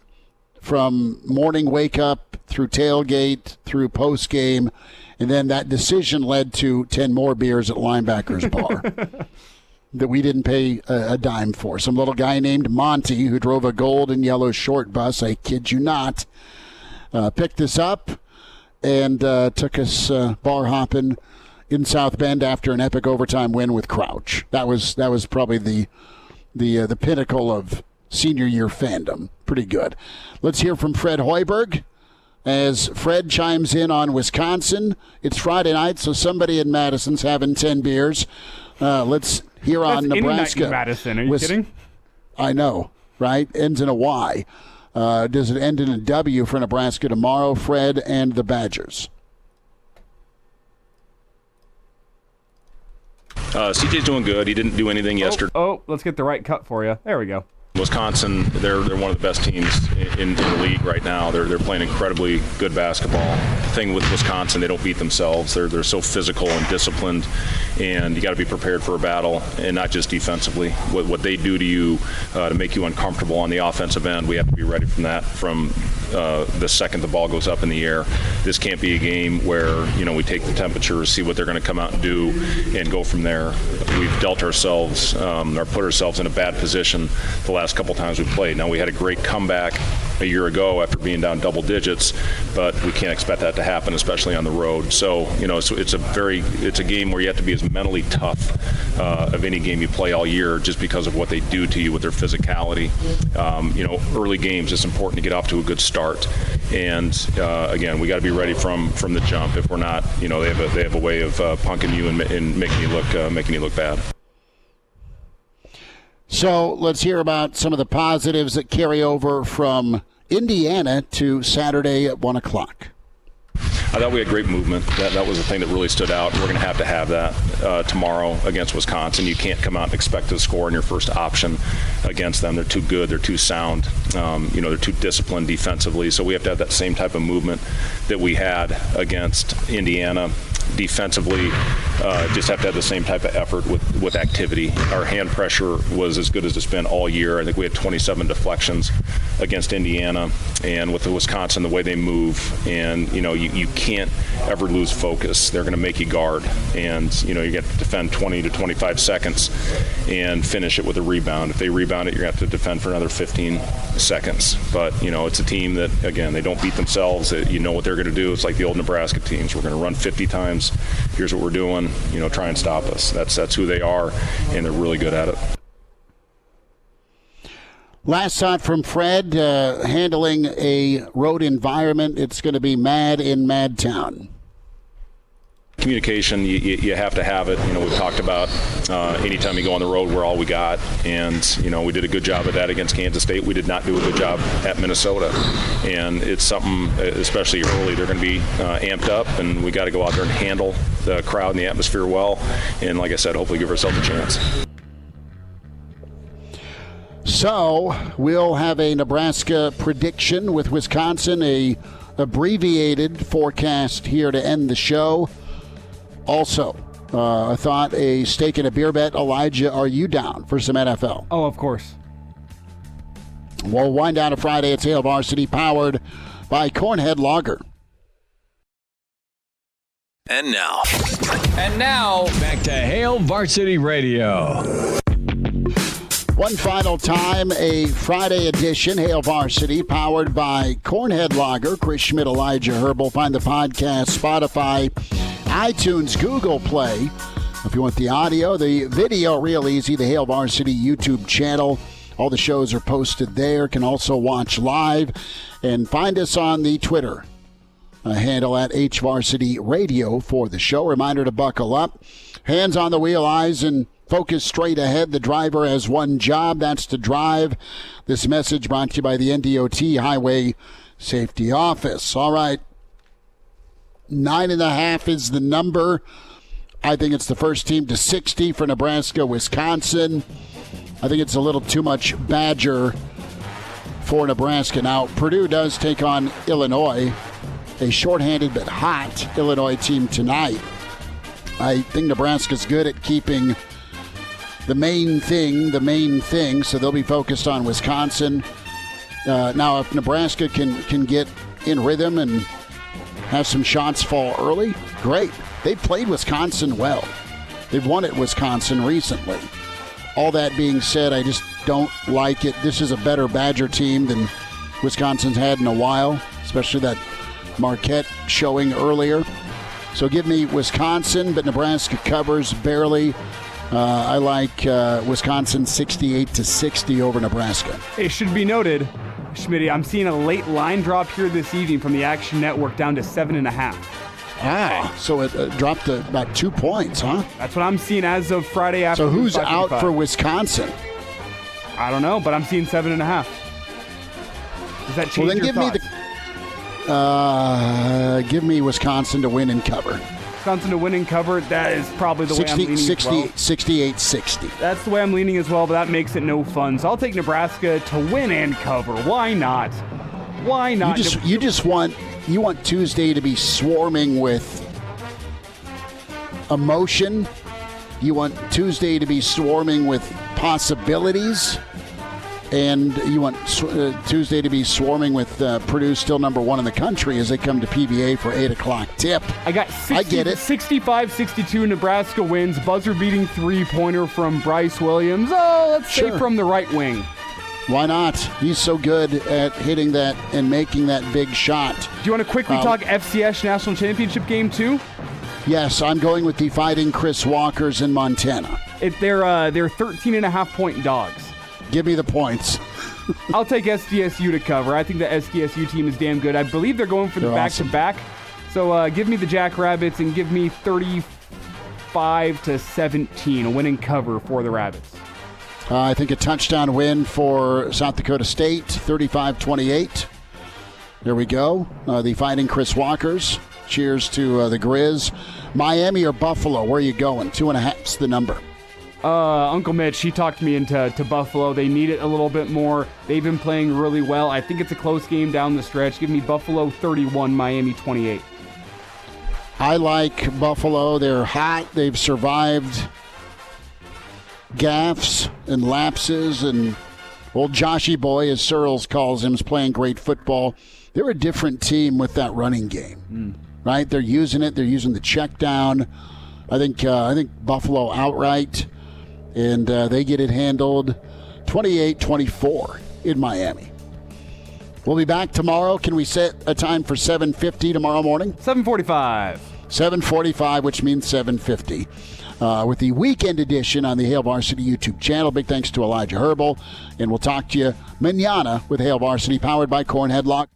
from morning wake-up through tailgate, through post-game, and then that decision led to 10 more beers at Linebacker's Bar that we didn't pay a dime for. Some little guy named Monty who drove a gold and yellow short bus, I kid you not, picked us up and took us bar hopping in South Bend after an epic overtime win with Crouch. That was probably the pinnacle of senior year fandom. Pretty good. Let's hear from Fred Hoiberg as Fred chimes in on Wisconsin. It's Friday night, so somebody in Madison's having 10 beers. Let's hear on Nebraska. Any night in Madison. Are you kidding? I know, right? Ends in a Y. Does it end in a W for Nebraska tomorrow, Fred, and the Badgers? CJ's doing good. He didn't do anything yesterday. Oh, let's get the right cut for you. There we go. Wisconsin, they're one of the best teams in the league right now. They're playing incredibly good basketball. The thing with Wisconsin, they don't beat themselves. They're so physical and disciplined, and you got to be prepared for a battle, and not just defensively. What they do to you to make you uncomfortable on the offensive end, we have to be ready from that from the second the ball goes up in the air. This can't be a game where we take the temperature, see what they're going to come out and do, and go from there. We've dealt ourselves or put ourselves in a bad position the last couple times we played. Now, we had a great comeback a year ago after being down double digits, but we can't expect that to happen, especially on the road. So, it's a game where you have to be as mentally tough of any game you play all year, just because of what they do to you with their physicality. Early games, it's important to get off to a good start. And again, we got to be ready from the jump. If we're not, they have a way of punking you and making you look bad. So let's hear about some of the positives that carry over from Indiana to Saturday at 1 o'clock. I thought we had great movement. That was the thing that really stood out. We're going to have that tomorrow against Wisconsin. You can't come out and expect to score in your first option against them. They're too good. They're too sound. They're too disciplined defensively. So we have to have that same type of movement that we had against Indiana. Defensively, just have to have the same type of effort with activity. Our hand pressure was as good as it's been all year. I think we had 27 deflections against Indiana, and with Wisconsin, the way they move, and you can't ever lose focus. They're going to make you guard, and you get to defend 20 to 25 seconds and finish it with a rebound. If they rebound it, you're going to have to defend for another 15 seconds. But it's a team that, again, they don't beat themselves. You know what they're going to do. It's like the old Nebraska teams. We're going to run 50 times. Here's what we're doing. Try and stop us. That's who they are, and they're really good at it. Last thought from Fred, handling a road environment. It's going to be mad in Madtown. Communication, you have to have it. We've talked about anytime you go on the road, we're all we got. And, we did a good job of that against Kansas State. We did not do a good job at Minnesota. And it's something, especially early, they're going to be amped up, and we got to go out there and handle the crowd and the atmosphere well. And like I said, hopefully give ourselves a chance. So we'll have a Nebraska prediction with Wisconsin, a abbreviated forecast here to end the show. Also, I thought a steak and a beer bet. Elijah, are you down for some NFL? Oh, of course. We'll wind down a Friday at Hail Varsity, powered by Cornhead Lager. And now, back to Hail Varsity Radio. One final time, a Friday edition, Hail Varsity, powered by Cornhead Lager. Chris Schmidt, Elijah Herbel. Find the podcast, Spotify, iTunes, Google Play. If you want the audio, the video, real easy, the Hail Varsity YouTube channel. All the shows are posted there. Can also watch live. And find us on the Twitter handle at HVarsity Radio for the show. Reminder to buckle up. Hands on the wheel, eyes and focus straight ahead. The driver has one job. That's to drive. This message brought to you by the NDOT Highway Safety Office. All right. 9.5 is the number. I think it's the first team to 60 for Nebraska, Wisconsin. I think it's a little too much Badger for Nebraska. Now, Purdue does take on Illinois, a shorthanded but hot Illinois team tonight. I think Nebraska's good at keeping the main thing, so they'll be focused on Wisconsin. Now, if Nebraska can get in rhythm and have some shots fall early, great. They've played Wisconsin well. They've won at Wisconsin recently. All that being said, I just don't like it. This is a better Badger team than Wisconsin's had in a while, especially that Marquette showing earlier. So give me Wisconsin, but Nebraska covers barely. I like Wisconsin 68-60 over Nebraska. It should be noted, Schmitty, I'm seeing a late line drop here this evening from the Action Network down to 7.5. Ah, so it dropped to about 2 points, huh? That's what I'm seeing as of Friday afternoon. So who's out for Wisconsin? I don't know, but I'm seeing 7.5. Does that change well, then your give thoughts? Give me Wisconsin to win and cover. Wisconsin to win and cover, that is probably the way I'm leaning 68-60. That's the way I'm leaning as well, but that makes it no fun. So I'll take Nebraska to win and cover. Why not? Why not? You want Tuesday to be swarming with emotion. You want Tuesday to be swarming with possibilities. And you want Tuesday to be swarming with Purdue still number one in the country as they come to PBA for 8 o'clock tip. I get it. 65-62 Nebraska wins. Buzzer-beating three-pointer from Bryce Williams. Oh, let's say from the right wing. Why not? He's so good at hitting that and making that big shot. Do you want to quickly talk FCS National Championship game 2? Yes, I'm going with the Fighting Chris Walkers in Montana. They're 13.5-point dogs. Give me the points. I'll take SDSU to cover. I think the SDSU team is damn good. I believe they're going for the back-to-back. So give me the Jackrabbits and give me 35-17, a winning cover for the Rabbits. I think a touchdown win for South Dakota State, 35-28. There we go. The Fighting Chris Walkers. Cheers to the Grizz. Miami or Buffalo? Where are you going? 2.5's the number. Uncle Mitch, he talked me into Buffalo. They need it a little bit more. They've been playing really well. I think it's a close game down the stretch. Give me Buffalo 31, Miami 28. I like Buffalo. They're hot. They've survived gaffes and lapses, and old Joshy Boy, as Searles calls him, is playing great football. They're a different team with that running game, right? They're using it. They're using the check down. I think Buffalo outright, and they get it handled 28-24 in Miami. We'll be back tomorrow. Can we set a time for 7:50 tomorrow morning? 7:45. 7:45, which means 7:50. With the weekend edition on the Hail Varsity YouTube channel. Big thanks to Elijah Herbel. And we'll talk to you mañana with Hail Varsity, powered by Corn Headlock.